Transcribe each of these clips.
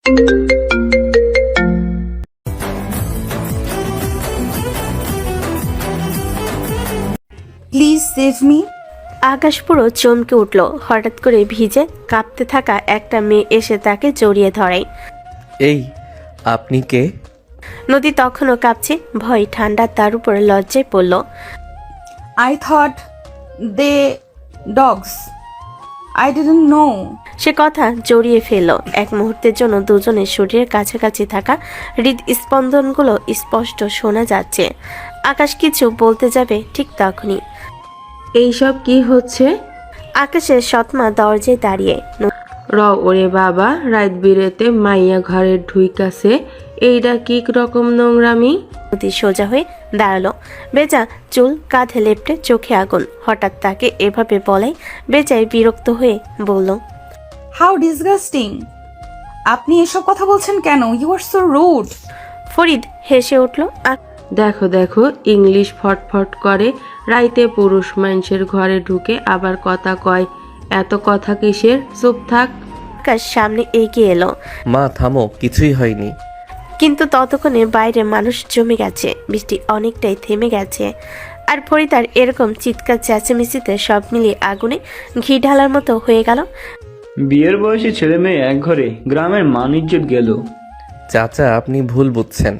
Please save me. আকাশ পুরো চমকে উঠল। হঠাৎ করে ভিজে কাঁপতে থাকা একটা মেয়ে এসে তাকে জড়িয়ে ধরে। এই, আপনি কে? নদী তখনও কাঁপছে, ভয় ঠান্ডা তার উপর লজ্জায় পড়ল। I thought they dogs, I didn't know. সে কথা জড়িয়ে ফেলল। এক মুহূর্তের জন্য দুজনের শরীরের কাছাকাছি থাকা হৃদস্পন্দনগুলো স্পষ্ট শোনা যাচ্ছে। আকাশ কিছু বলতে যাবে ঠিক তখনই এইসব কি হচ্ছে? আকাশের সৎমা দরজায় দাঁড়িয়ে। ওরে বাবা, রাত বিরেতে মাইয়া ঘরে ঢুইকাছে, এইটা কি রকম নোংরামি? নদী সোজা হয়ে দাঁড়ালো। বেজা চুল কাঁধে লেপটে, চোখে আগুন। হঠাৎ তাকে এভাবে বলাই বেজায় বিরক্ত হয়ে বলল, হাউ ডিসগাস্টিং! আপনি এসব কথা বলছেন কেন? You are so rude. Farid হেসে উঠল। দেখো দেখো, ইংলিশ ফটফট করে, রাইতে পুরুষ মানুষের ঘরে ঢুকে আবার কথা কয়। এত কথা কিসের? চুপ থাক। আকাশ সামনে এগিয়ে এলো, মা থামো, কিছুই হয়নি। কিন্তু ততক্ষণে বাইরে মানুষ জমে গেছে। বৃষ্টি অনেকটাই থেমে গেছে। আর ফরিদার এরকম চিৎকার চেঁচামেচিতে সব মিলিয়ে আগুনে ঘি ঢালার মতো হয়ে গেল। বিয়ের বয়সী ছেলে মেয়ে এক ঘরে, গ্রামের মান ইজ্জত গেল। চাচা, আপনি ভুল বুঝছেন।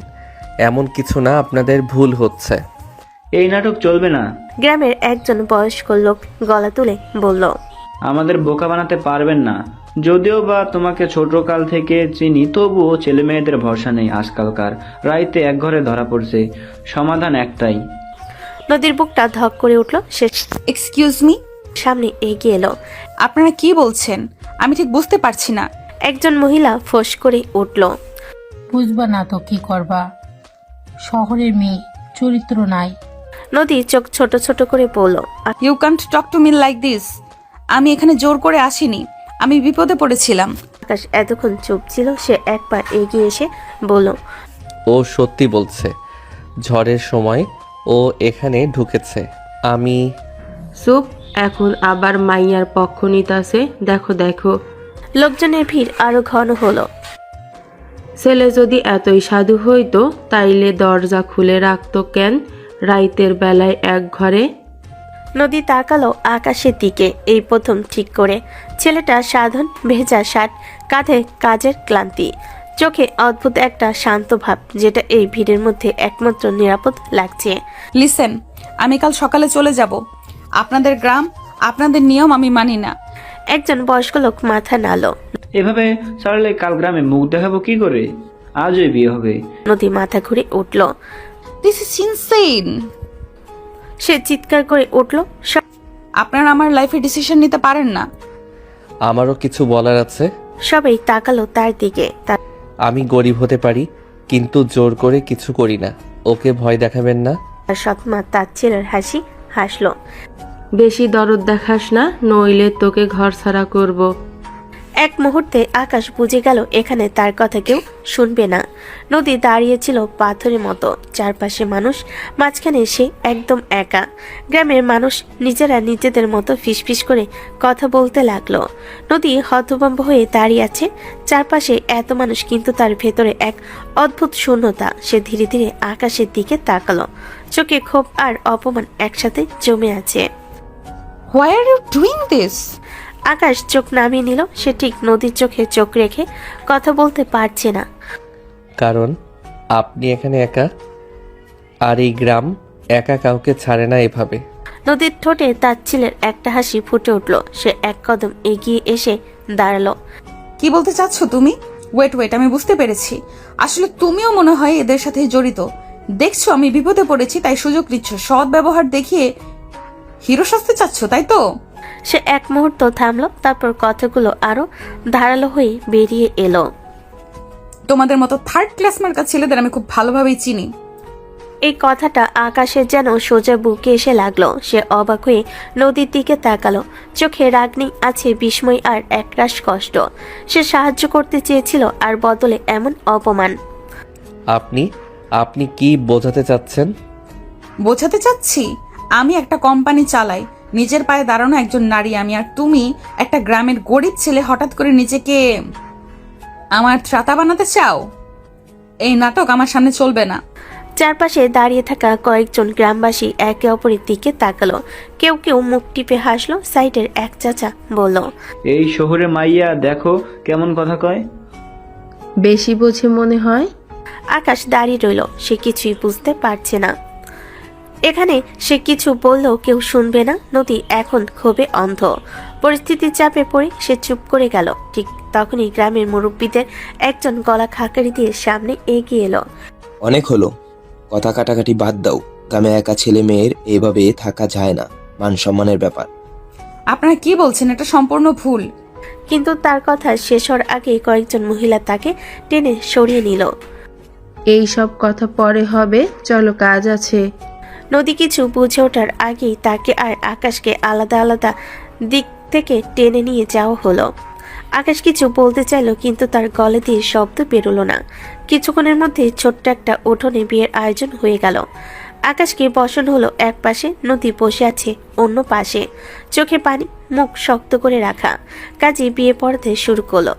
এমন কিছু না, আপনাদের ভুল হচ্ছে। এই নাটক চলবে না। গ্রামের একজন বয়স্ক লোক গলা তুলে বলল, আমাদের বোকা বানাতে পারবেন না। যদিও বা তোমাকে ছোট কাল থেকে চিনি, তবুও ছেলে মেয়েদের ভরসা নেই আজকালকার। রাইতে এক ঘরে ধরা পড়ছে, সমাধান একটাই। নদীর বুকটা ধক করে উঠল। সে এক্সকিউজ মি। সামনে এগিয়ে এলো। আপনারা কি বলছেন? আমি ঠিক বুঝতে পারছি না। একজন মহিলা ফোঁস করে উঠল, বুঝবা না তো কি করবা, শহরের মেয়ে, চরিত্র নাই। নদী চোখ ছোট ছোট করে বলল, you can't talk to me like this. আমি এখানে জোর করে আসিনি, আমি বিপদে পড়েছিলাম। আকাশ এতক্ষণ চুপ ছিল। সে এক পা এগিয়ে এসে বলল, ও সত্যি বলছে। ঝড়ের সময় ও এখানে ঢুকেছে। আমি চুপ, এখন আবার মাইয়ার পক্ষ নিতাছে। দেখো দেখো, লোকজনের ভিড় আরো ঘন হলো। ছেলে যদি এতই সাধু হইতো তাইলে দরজা খুলে রাখতো কেন রাইতের বেলায় এক ঘরে? নদী তাকালো আকাশের দিকে। এই প্রথম ঠিক করে। ছেলেটা সাধারণ ভেজা শার্ট, কাঁধে কাজের ক্লান্তি, চোখে অদ্ভুত একটা শান্ত ভাব, যেটা এই ভিড়ের মধ্যে একমাত্র নিরাপদ লাগছে। লিসেন, আমি কাল সকালে চলে যাব। আপনাদের গ্রাম, আপনাদের নিয়ম আমি মানি না। একজন বয়স্ক লোক মাথা নাড়ল। এভাবে ছাড়লে কাল গ্রামে মুখ দেখাবো কি করে? আজই বিয়ে হবে। নদী মাথা ঘুরে উঠল। This is insane. সে চিৎকার করে উঠল, আপনারা আমার লাইফে ডিসিশন নিতে পারেন না। আমারও কিছু বলার আছে। সবাই তাকালো তার দিকে। তার আমি গরিব হতে পারি, কিন্তু জোর করে কিছু করি না। ওকে ভয় দেখাবেন না। সৎমা তার ছেলের হাসি হাসলো। বেশি দরদ দেখাস না, নইলে তোকে ঘর ছাড়া করব। এক মুহূর্তে আকাশ বুঝে গেল এখানে তার কথা কেউ শুনবে না। নদী দাঁড়িয়েছিল পাথরের মতো, চারপাশে মানুষ, মাঝখানে সে একদম একা। গ্রামের মানুষ নিজেরা নিজেদের মতো ফিসফিস করে কথা বলতে লাগলো। নদী হতভম্ব হয়ে দাঁড়িয়ে আছে। চারপাশে এত মানুষ, কিন্তু তার ভেতরে এক অদ্ভুত শূন্যতা। সে ধীরে ধীরে আকাশের দিকে তাকালো। চোখে ক্ষোভ আর অপমান একসাথে জমে আছে। Why are you doing this? Akash চোখ নামিয়ে নিল। সে ঠিক নদীর চোখে চোখ রেখে কথা বলতে পারছে না। কারণ আপনি এখানে একা, আর এই গ্রাম একা কাউকে ছাড়ে না এভাবে। নদীর ঠোঁটে তার ছেলের একটা হাসি ফুটে উঠল। সে এক কদম এগিয়ে এসে দাঁড়ালো। কি বলতে চাচ্ছ তুমি? ওয়েট ওয়েট, আমি বুঝতে পেরেছি। আসলে তুমিও মনে হয় এদের সাথে জড়িত। দেখছো আমি বিপদে পড়েছি, তাই সুযোগ নিচ্ছ। সৎ ব্যবহার দেখিয়ে হিরো সাজতে চাচ্ছ, তাই তো? সে এক মুহূর্ত থামলো, তারপর কথাগুলো আরো ধারালো হয়ে বেরিয়ে এলো। তোমাদের মতো থার্ড ক্লাস মার্কা ছেলেদের আমি খুব ভালোভাবেই চিনি। এই কথাটা আকাশের যেন সোজা বুকে এসে লাগলো। সে অবাক হয়ে নদীর দিকে তাকালো। চোখে রাগ নেই, আছে বিস্ময় আর একরাশ কষ্ট। সে সাহায্য করতে চেয়েছিল, আর বদলে এমন অপমান। আপনি আপনি কি বোঝাতে চাচ্ছেন? বোঝাতে চাচ্ছি, আমি একটা কোম্পানি চালাই, নিজের পায়ে দাঁড়ানো একজন নারী আমি। আর তুমি একটা গ্রামের গরিব ছেলে, হঠাৎ করে নিজেকে আমার ত্রাতা বানাতে চাও? এই নাটক আমার সামনে চলবে না। চারপাশে দাঁড়িয়ে থাকা কয়েকজন গ্রামবাসী একে অপরের দিকে তাকালো। কেউ কেউ মুখ টিপে হাসলো। সাইডের এক চাচা বলল, এই শহরে মাইয়া দেখো কেমন কথা কয়। বেশি বোঝে মনে হয়। আকাশ দাঁড়িয়ে রইল। সে কিছুই বুঝতে পারছে না। এখানে সে কিছু বললেও কেউ শুনবে না। নদী এখন ক্ষোভে অন্ধ। পরিস্থিতির চাপে পড়ে সে চুপ করে গেল। ঠিক তখনই গ্রামের মুরব্বীদের একজন গলা খাকারি দিয়ে সামনে এগিয়ে এলো। অনেক হলো, কথা কাটাকাটি বাদ দাও। গ্রামে একা ছেলে মেয়ের এভাবে থাকা যায় না, মান সম্মানের ব্যাপার। আপনারা কি বলছেন? এটা সম্পূর্ণ ভুল। কিন্তু তার কথা শেষ হওয়ার আগে কয়েকজন মহিলা তাকে টেনে সরিয়ে নিল। এই সব কথা পরে হবে, চলো কাজ আছে। নদী কিছু বুঝে ওঠার আগেই তাকে আর আকাশকে আলাদা আলাদা দিক থেকে টেনে নিয়ে যাওয়া হলো। আকাশ কিছু বলতে চাইলো, কিন্তু তার গলা দিয়ে শব্দ বেরোলো না। কিছুক্ষণের মধ্যে ছোট্ট একটা উঠোনে বিয়ের আয়োজন হয়ে গেল। আকাশকে বসানো হলো এক পাশে, নদী বসে আছে অন্য পাশে, চোখে পানি, মুখ শক্ত করে রাখা। কাজে বিয়ে পড়াতে শুরু করলো।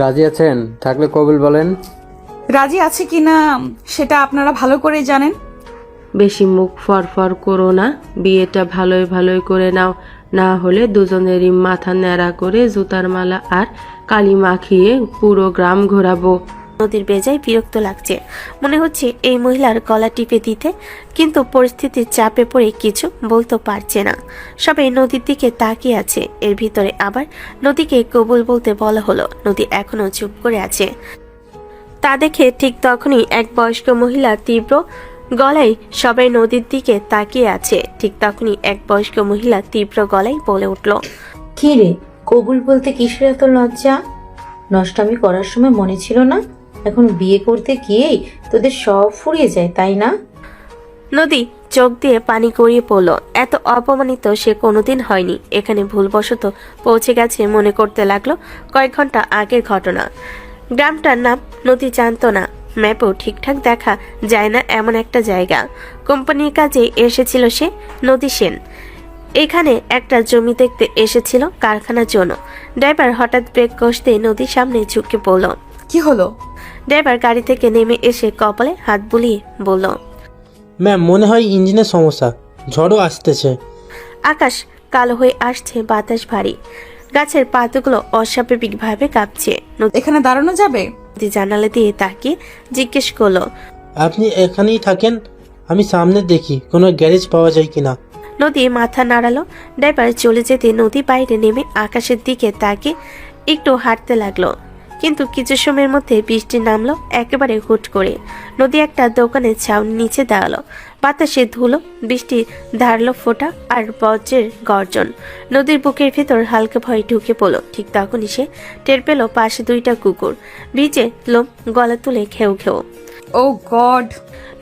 রাজি আছেন? থাকলে কবুল বলেন। রাজি আছে কিনা সেটা আপনারা ভালো করেই জানেন। বেশি মুখ ফরফর করো না, বিয়েটা ভালোই ভালোই করে নাও, না হলে দুজনেরই মাথা ন্যাড়া করে জুতার মালা আর কালি মাখিয়ে পুরো গ্রাম ঘোরাবো। নদীর বেজায় বিরক্ত লাগছে। মনে হচ্ছে এই মহিলার গলা টিপে দিতে, কিন্তু পরিস্থিতির চাপে পড়ে কিছু বলতে পারছে না। সবাই নদীর দিকে তাকিয়ে আছে। এর ভিতরে আবার নদীকে কবুল বলতে বলা হলো। নদী এখনো চুপ করে আছে। তা দেখে ঠিক তখনই এক বয়স্ক মহিলা তীব্র গলায়, সবাই নদীর দিকে তাকিয়ে আছে, ঠিক তখনই এক বয়স্ক মহিলা তীব্র গলায় বলে উঠল, কি রে, কবুল বলতে কিসের এত লজ্জা? নষ্টামি করার সময় মনে ছিল না? এখন বিয়ে করতে গিয়েই তোদের সব ফুরিয়ে যায়, তাই না? নদী চোখ দিয়ে পানি গড়িয়ে পড়ল। এত অপমানিত সে কোনোদিন হয়নি। এখানে ভুলবশত পৌঁছে গেছে মনে করতে লাগলো কয়েক ঘন্টা আগের ঘটনা। গ্রামটার নাম নদী জানতো না। ম্যাপেও ঠিকঠাক দেখা যায় না এমন একটা জায়গা। কোম্পানির কাজে এসেছিল সে, নদী সেন। এখানে একটা জমি দেখতে এসেছিল কারখানার জন্য। ড্রাইভার হঠাৎ ব্রেক কষতে নদীর সামনে ঝুঁকে পড়ল। কি হলো? ড্রাইভার গাড়ি থেকে নেমে এসে কপালে হাত বুলিয়ে বলল, ম্যাম, মনে হয় ইঞ্জিনের সমস্যা, ঝড়ও আসতেছে। আকাশ কালো হয়ে আসছে, বাতাস ভারী, গাছের পাতাগুলো অস্বাভাবিকভাবে কাঁপছে। এখানে দাঁড়ানো যাবে? নদী জানালা দিয়ে তাকিয়ে জিজ্ঞেস করলো, আপনি এখানেই থাকেন, আমি সামনে দেখি কোনো গ্যারেজ পাওয়া যায় কিনা। নদী মাথা নাড়ালো। ড্রাইভার চলে যেতে নদী বাইরে নেমে আকাশের দিকে তাকিয়ে একটু হাঁটতে লাগলো। কিন্তু কিছু সময়ের মধ্যে বৃষ্টি নামলো একেবারে হুট করে। নদী একটা দোকানের ছাউনি নিচে দাঁড়ালো। বাতাসে ধুলো, বৃষ্টি ধারলো ফোঁটা আর বজ্রের গর্জন। নদীর বুকের ভেতর হালকা ভয় ঢুকে পড়ল। ঠিক তখনই সে টের পেল পাশে দুইটা কুকুর ভিজে লোম গলা তুলে ঘেউ ঘেউ। ও গড!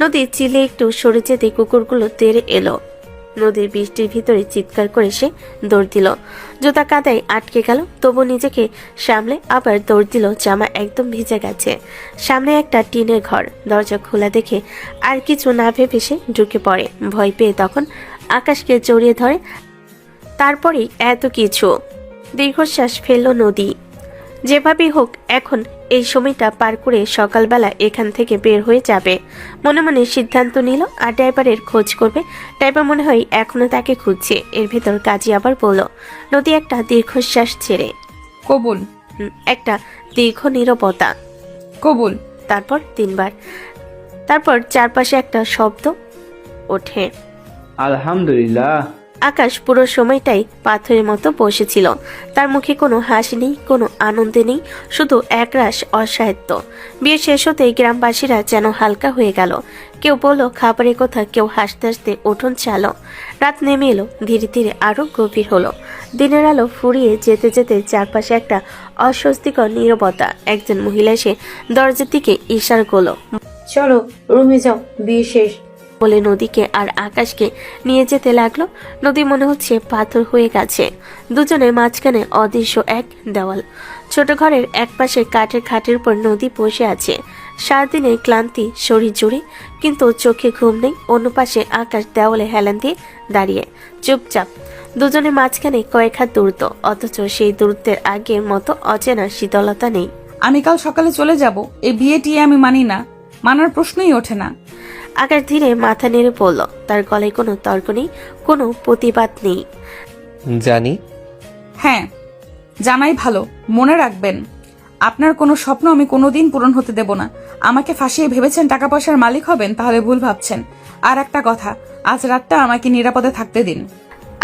নদী চিলে একটু সরে যেতে কুকুরগুলো তেড়ে এলো। নদীর বৃষ্টির ভিতরে চিৎকার করে সে দৌড় দিল। জুতা কাদায় আটকে গেল, তবু নিজেকে সামলে আবার দৌড় দিল। জামা একদম ভিজে গেছে। সামনে একটা টিনের ঘর, দরজা খোলা দেখে আর কিছু না ভেবে সে ঢুকে পড়ে। ভয় পেয়ে তখন আকাশকে জড়িয়ে ধরে। তারপরেই এত কিছু। দীর্ঘশ্বাস ফেলল নদী। যেভাবেই হোক এখন এই সময়টা পার করে সকালবেলা এখান থেকে বের হয়ে যাবে মনে মনে সিদ্ধান্ত নিল। আর ড্রাইভারের খোঁজ করবে। ড্রাইভার মনে হয় এখনো তাকে খুঁজছে। এর ভেতর কাজী আবার বলল। নদী একটা দীর্ঘশ্বাস ছেড়ে। কবুল। একটা দীর্ঘ নীরবতা। কবুল। তারপর 3 বার। তারপর চারপাশে একটা শব্দ ওঠে। আলহামদুলিল্লাহ। আকাশ পুরো সময়টাই পাথরের মতো বসেছিল। তার মুখে কোনো হাসি নেই, কোনো আনন্দে নেই, শুধু একরাশ অসহায়ত্ব। বিয়ে শেষ হতেই গ্রামবাসীরা যেন হালকা হয়ে গেল। কেউ বলল খাবারের কথা, কেউ হাসতে হাসতে উঠোন চালো। রাত নেমে এলো, ধীরে ধীরে আরো গভীর হলো। দিনের আলো ফুরিয়ে যেতে যেতে চারপাশে একটা অস্বস্তিকর নীরবতা। একজন মহিলা এসে দরজার দিকে ইশারা করলো। চলো রুমে যাও, বিয়ে শেষ। বলে নদীকে আর আকাশকে নিয়ে যেতে লাগলো। নদী মনে হচ্ছে পাথর হয়ে গেছে। দুজনের মাঝখানে অদৃশ্য এক দেওয়াল। ছোট ঘরের এক পাশে কাঠের খাটের উপর নদী বসে আছে। সারাদিনের ক্লান্তি শরীর জুড়ে, কিন্তু চোখে ঘুম নেই। অন্য পাশে আকাশ দেওয়ালে হেলান দিয়ে দাঁড়িয়ে চুপচাপ। দুজনের মাঝখানে কয়েক হাত দূরত্ব, অথচ সেই দূরত্বের আগের মতো অচেনা শীতলতা নেই। আমি কাল সকালে চলে যাব। এই বিয়েটিয়ে আমি মানি না, মানার প্রশ্নই ওঠে না। আকাশ ধীরে মাথা নেড়ে পড়ল। তার গলায় কোনো তর্ক নেই, কোনো প্রতিবাদ নেই। জানি। হ্যাঁ, জানাই ভালো। মনে রাখবেন, আপনার কোনো স্বপ্ন আমি কোনোদিন পূরণ হতে দেব না। আমাকে ফাঁসিয়ে ভেবেছেন টাকা পয়সার মালিক হবেন, তাহলে ভুল ভাবছেন। আর একটা কথা, আজ রাতটা আমাকে নিরাপদে থাকতে দিন।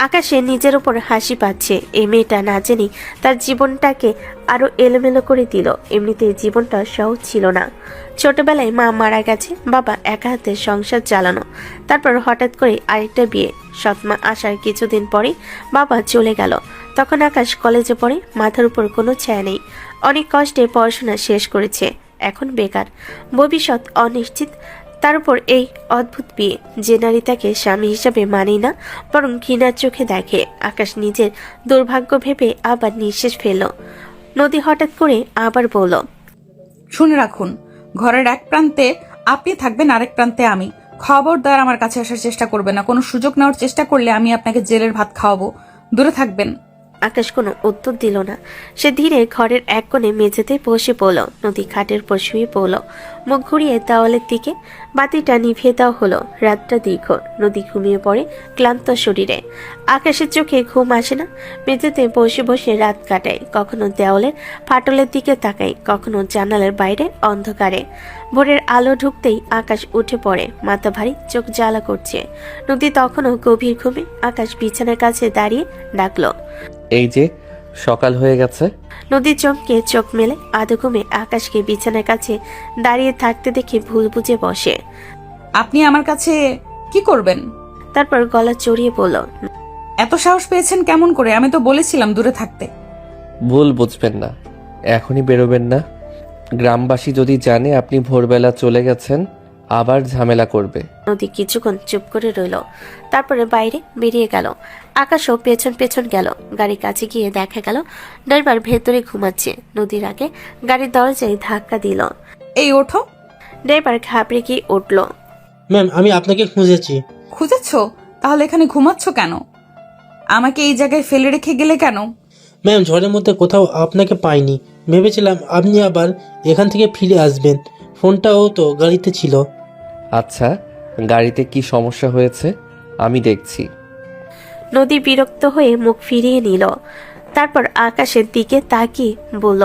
আকাশে নিজের উপর হাসি পাচ্ছে। এই মেয়েটা না জেনে তার জীবনটাকে আরো এলোমেলো করে দিল। এমনিতে জীবনটা সহজ ছিল না। ছোটবেলায় মা মারা গেছে, বাবা একা হাতে সংসার চালানো, তারপর হঠাৎ করে আরেকটা বিয়ে। সৎমা আসার কিছুদিন পরে বাবা চলে গেল। তখন আকাশ কলেজে পড়ে, মাথার উপর কোনো ছায়া নেই। অনেক কষ্টে পড়াশোনা শেষ করেছে, এখন বেকার, ভবিষ্যৎ অনিশ্চিত। তার উপর এই অদ্ভুত বিয়ে। যে নারী তাকে স্বামী হিসাবে মানেই না, বরং ঘৃণার চোখে দেখে। আকাশ নিজের দুর্ভাগ্য ভেবে আবার নিঃশ্বাস ফেলল। নদী হঠাৎ করে আবার বলল, শুনে রাখুন, ঘরের এক প্রান্তে আপনি থাকবেন, আরেক প্রান্তে আমি। খবরদার আমার কাছে আসার চেষ্টা করবেন না। কোনো সুযোগ নেওয়ার চেষ্টা করলে আমি আপনাকে জেলের ভাত খাওয়াবো। দূরে থাকবেন। আকাশ কোনো উত্তর দিল না। সে ধীরে ঘরের এক কোণে মেঝেতে বসে পড়ল। নদী খাটের পর শুয়ে পড়ল, মুখ ঘুরিয়ে দেওয়ালের দিকে। বাতিটা নিভিয়ে দেওয়া হলো। রাতটা দীর্ঘ। নদী ঘুমিয়ে পড়ে ক্লান্ত শরীরে। আকাশের চোখে ঘুম আসে না। মেঝেতে বসে বসে রাত কাটায়। কখনো দেওয়ালের ফাটলের দিকে তাকায়, কখনো জানালার বাইরে অন্ধকারে। ভোরের আলো ঢুকতেই আকাশ উঠে পড়ে, মাথা ভারী, চোখ জ্বালা করছে। নদী তখনও গভীর ঘুমে। আকাশ বিছানার কাছে দাঁড়িয়ে ডাকলো, এই যে সকাল হয়ে গেছে। নদী চমকে চোখ মেলে। আধো ঘুমে আকাশকে বিছানার কাছে দাঁড়িয়ে থাকতে দেখে ভুল বুঝে বসে। আপনি আমার কাছে কি করবেন? তারপর গলা চড়িয়ে বলল, এত সাহস পেয়েছেন কেমন করে? আমি তো বলেছিলাম দূরে থাকতে। ভুল বুঝবেন না, এখনই বেরোবেন না। গ্রামবাসী যদি জানে আপনি ভোরবেলা চলে গেছেন, আবার ঝামেলা করবে। নদী কিছুক্ষণ চুপ করে রইল, তারপরে বাইরে বেরিয়ে গেল। আকাশও পেছন পেছন গেল। গাড়ির কাছে গিয়ে দেখা গেল ড্রাইভার ভেতরে ঘুমাচ্ছে। নদীর আগে গাড়ির দরজায় ধাক্কা দিল। এই ওঠো। ড্রাইভার ঘাবড়ে গিয়ে উঠল। ম্যাম, আমি আপনাকে খুঁজেছি। খুঁজেছো? তাহলে এখানে ঘুমাচ্ছ কেন? আমাকে এই জায়গায় ফেলে রেখে গেলে কেন? ম্যাম, ঝড়ের মধ্যে কোথাও আপনাকে পাইনি। ভেবেছিলাম আপনি আবার এখান থেকে ফিরে আসবেন। ফোনটাও তো গাড়িতে ছিল। আচ্ছা, গাড়িতে কি সমস্যা হয়েছে আমি দেখছি। নদী বিরক্ত হয়ে মুখ ফিরিয়ে নিল। তারপর আকাশের দিকে তাকিয়ে বলল,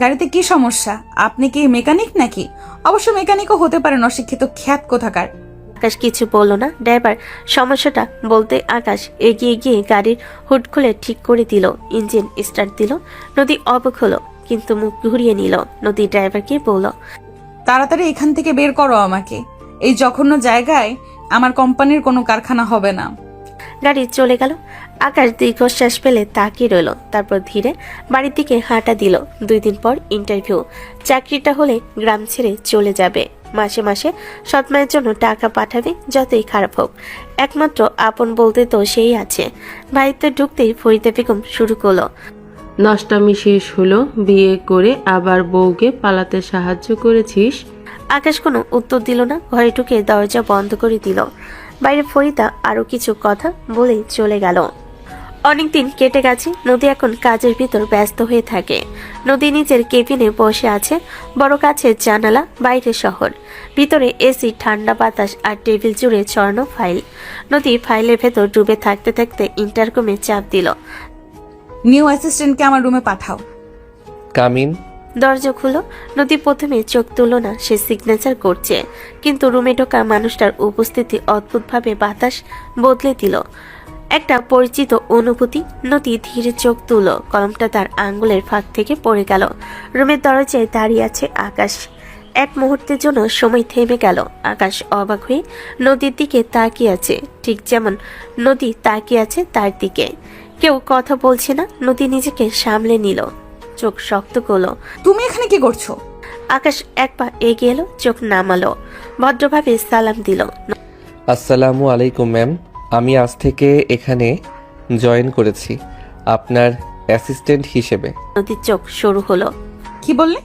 গাড়িতে কি সমস্যা? আপনি কি মেকানিক নাকি? অবশ্য মেকানিকও হতে পারেন, অশিক্ষিত খ্যাত কোথাকার। আকাশ কিছু বলল না। ড্রাইভার সমস্যাটা বলতে আকাশ এগিয়ে গিয়ে গাড়ির হুড খুলে ঠিক করে দিল। ইঞ্জিন স্টার্ট দিল। নদী অবাক হলো, কিন্তু মুখ ঘুরিয়ে নিল। নদী ড্রাইভারকে বলল, তাড়াতাড়ি এখান থেকে বের করো আমাকে। এই জঘন্য জায়গায় আমার কোম্পানির কোনো কারখানা হবে না। গাড়ি চলে গেল। আকাশ দীর্ঘশ্বাস ফেলে তাকিয়ে রইল। তারপর ধীরে বাড়ির দিকে হাঁটা দিল। 2 দিন পর ইন্টারভিউ। চাকরিটা হলে গ্রাম ছেড়ে চলে যাবে। মাসে মাসে সৎমায়ের জন্য টাকা পাঠাবে, যতই খারাপ হোক। একমাত্র আপন বলতে তো সেই আছে। বাড়িতে ঢুকতেই ফরিদা বেগম শুরু করলো, নষ্টামি শেষ হলো, বিয়ে করে আবার বউকে পালাতে সাহায্য করেছিস। আকাশ কোনো উত্তর দিল না। ঘরে ঢুকে দরজা বন্ধ করে দিল। বাইরে ফরিদা আরো কিছু কথা বলে চলে গেল। অনেকদিন কেটে গেছে। নদী এখন কাজের ভিতর ব্যস্ত হয়ে থাকে। নদী নিজের কেবিনে বসে আছে। বড় কাছের জানালা, বাইরে শহর, ভিতরে এসি, ঠান্ডা বাতাস আর টেবিল জুড়ে ছড়ানো ফাইল। নদী ফাইলের ভেতর ডুবে থাকতে থাকতে ইন্টারকমে চাপ দিল। নিউ অ্যাসিস্ট্যান্টকে আমার রুমে পাঠাও। কামিন। দরজা খুলো। নদী প্রথমে চোখ তুলল না, সে সিগনেচার করছে। কিন্তু রুমে ঢোকা মানুষটার উপস্থিতি অদ্ভুতভাবে বাতাস বদলে দিল। একটা পরিচিত অনুভূতি। নদী ধীরে চোখ তুলল। কলমটা তার আঙ্গুলের ফাঁক থেকে পড়ে গেল। রুমের দরজায় দাঁড়িয়ে আছে আকাশ। এক মুহূর্তের জন্য সময় থেমে গেল। আকাশ অবাক হয়ে নদীর দিকে তাকিয়ে আছে, ঠিক যেমন নদী তাকিয়ে আছে তার দিকে। কেউ কথা বলছে না। নদী নিজেকে সামলে নিল, চোখ শক্ত করলো। তুমি এখানে কি করছো? আকাশ এক পা এগিয়ে এলো, চোখ নামালো, ভদ্রভাবে সালাম দিল। আসসালামু আলাইকুম ম্যাম, আমি আজ থেকে এখানে জয়েন করেছি আপনার অ্যাসিস্ট্যান্ট হিসেবে। নদীর চোখ শুরু হলো। কি বললে?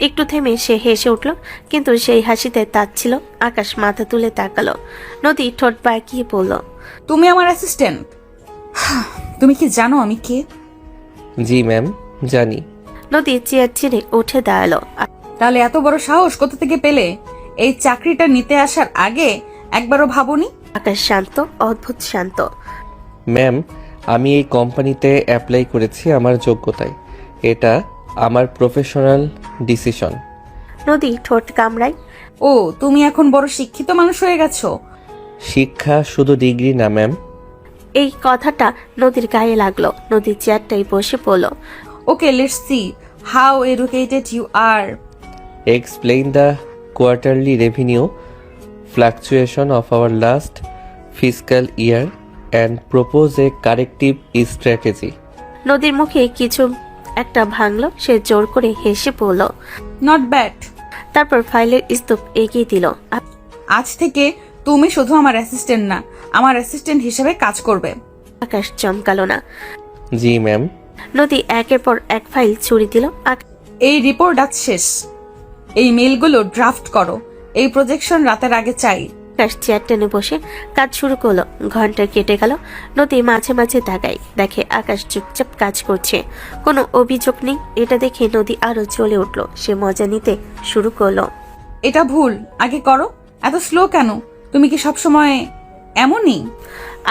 একটু থেমে সে হেসে উঠল, কিন্তু সেই হাসিতে তাচ্ছিল। আকাশ মাথা তুলে তাকালো। নদী ঠোঁট বাঁকিয়ে বলল, তুমি আমার অ্যাসিস্ট্যান্ট? তুমি কি জানো আমি কে? জি ম্যাম, জানি। নদী চেয়ার ছেড়ে উঠে দাঁড়ালো। তাহলে এত বড় সাহস কোথা থেকে পেলে? এই চাকরিটা নিতে আসার আগে একবারও ভাবনি? আকাশ শান্ত, অদ্ভুত শান্ত। ম্যাম, আমি এই কোম্পানিতে অ্যাপ্লাই করেছি আমার যোগ্যতায়। এটা আমার প্রফেশনাল ডিসিশন। নদী ঠোঁট কামড়ায়। ও, তুমি এখন বড় শিক্ষিত মানুষ হয়ে গেছো। শিক্ষা শুধু ডিগ্রি না ম্যাম। এই কথাটা নদীর গায়ে লাগলো। নদীর চেয়ারটাই বসে পড়ল। Okay, let's see how educated you are. Explain the quarterly revenue fluctuation of our last fiscal year and propose a corrective strategy. নদীর মুখে কিছু একটা ভাঙলো। সে জোর করে হেসে পড়ল। Not bad. তারপর ফাইলের স্তূপ এগিয়ে দিল। আজ থেকে তুমি শুধু আমার অ্যাসিস্ট্যান্ট না, আমার অ্যাসিস্ট্যান্ট হিসেবে কাজ করবে। আকাশ চমকালো না। জি ম্যাম। নদী একের পর এক ফাইল ছুড়ে দিল। এই রিপোর্ট আজ শেষ। এই মেলগুলো ড্রাফট করো। এই প্রজেকশন রাতের আগে চাই। আকাশ চেয়ার টেনে বসে কাজ শুরু করলো। ঘন্টা কেটে গেল। নদী মাঝে মাঝে তাকায়, দেখে আকাশ চুপচাপ কাজ করছে, কোনো অভিযোগ নেই। এটা দেখে নদী আরো চলে উঠলো। সে মজা নিতে শুরু করলো। এটা ভুল, আগে করো। এত স্লো কেন? তুমি কি সবসময় এমনই?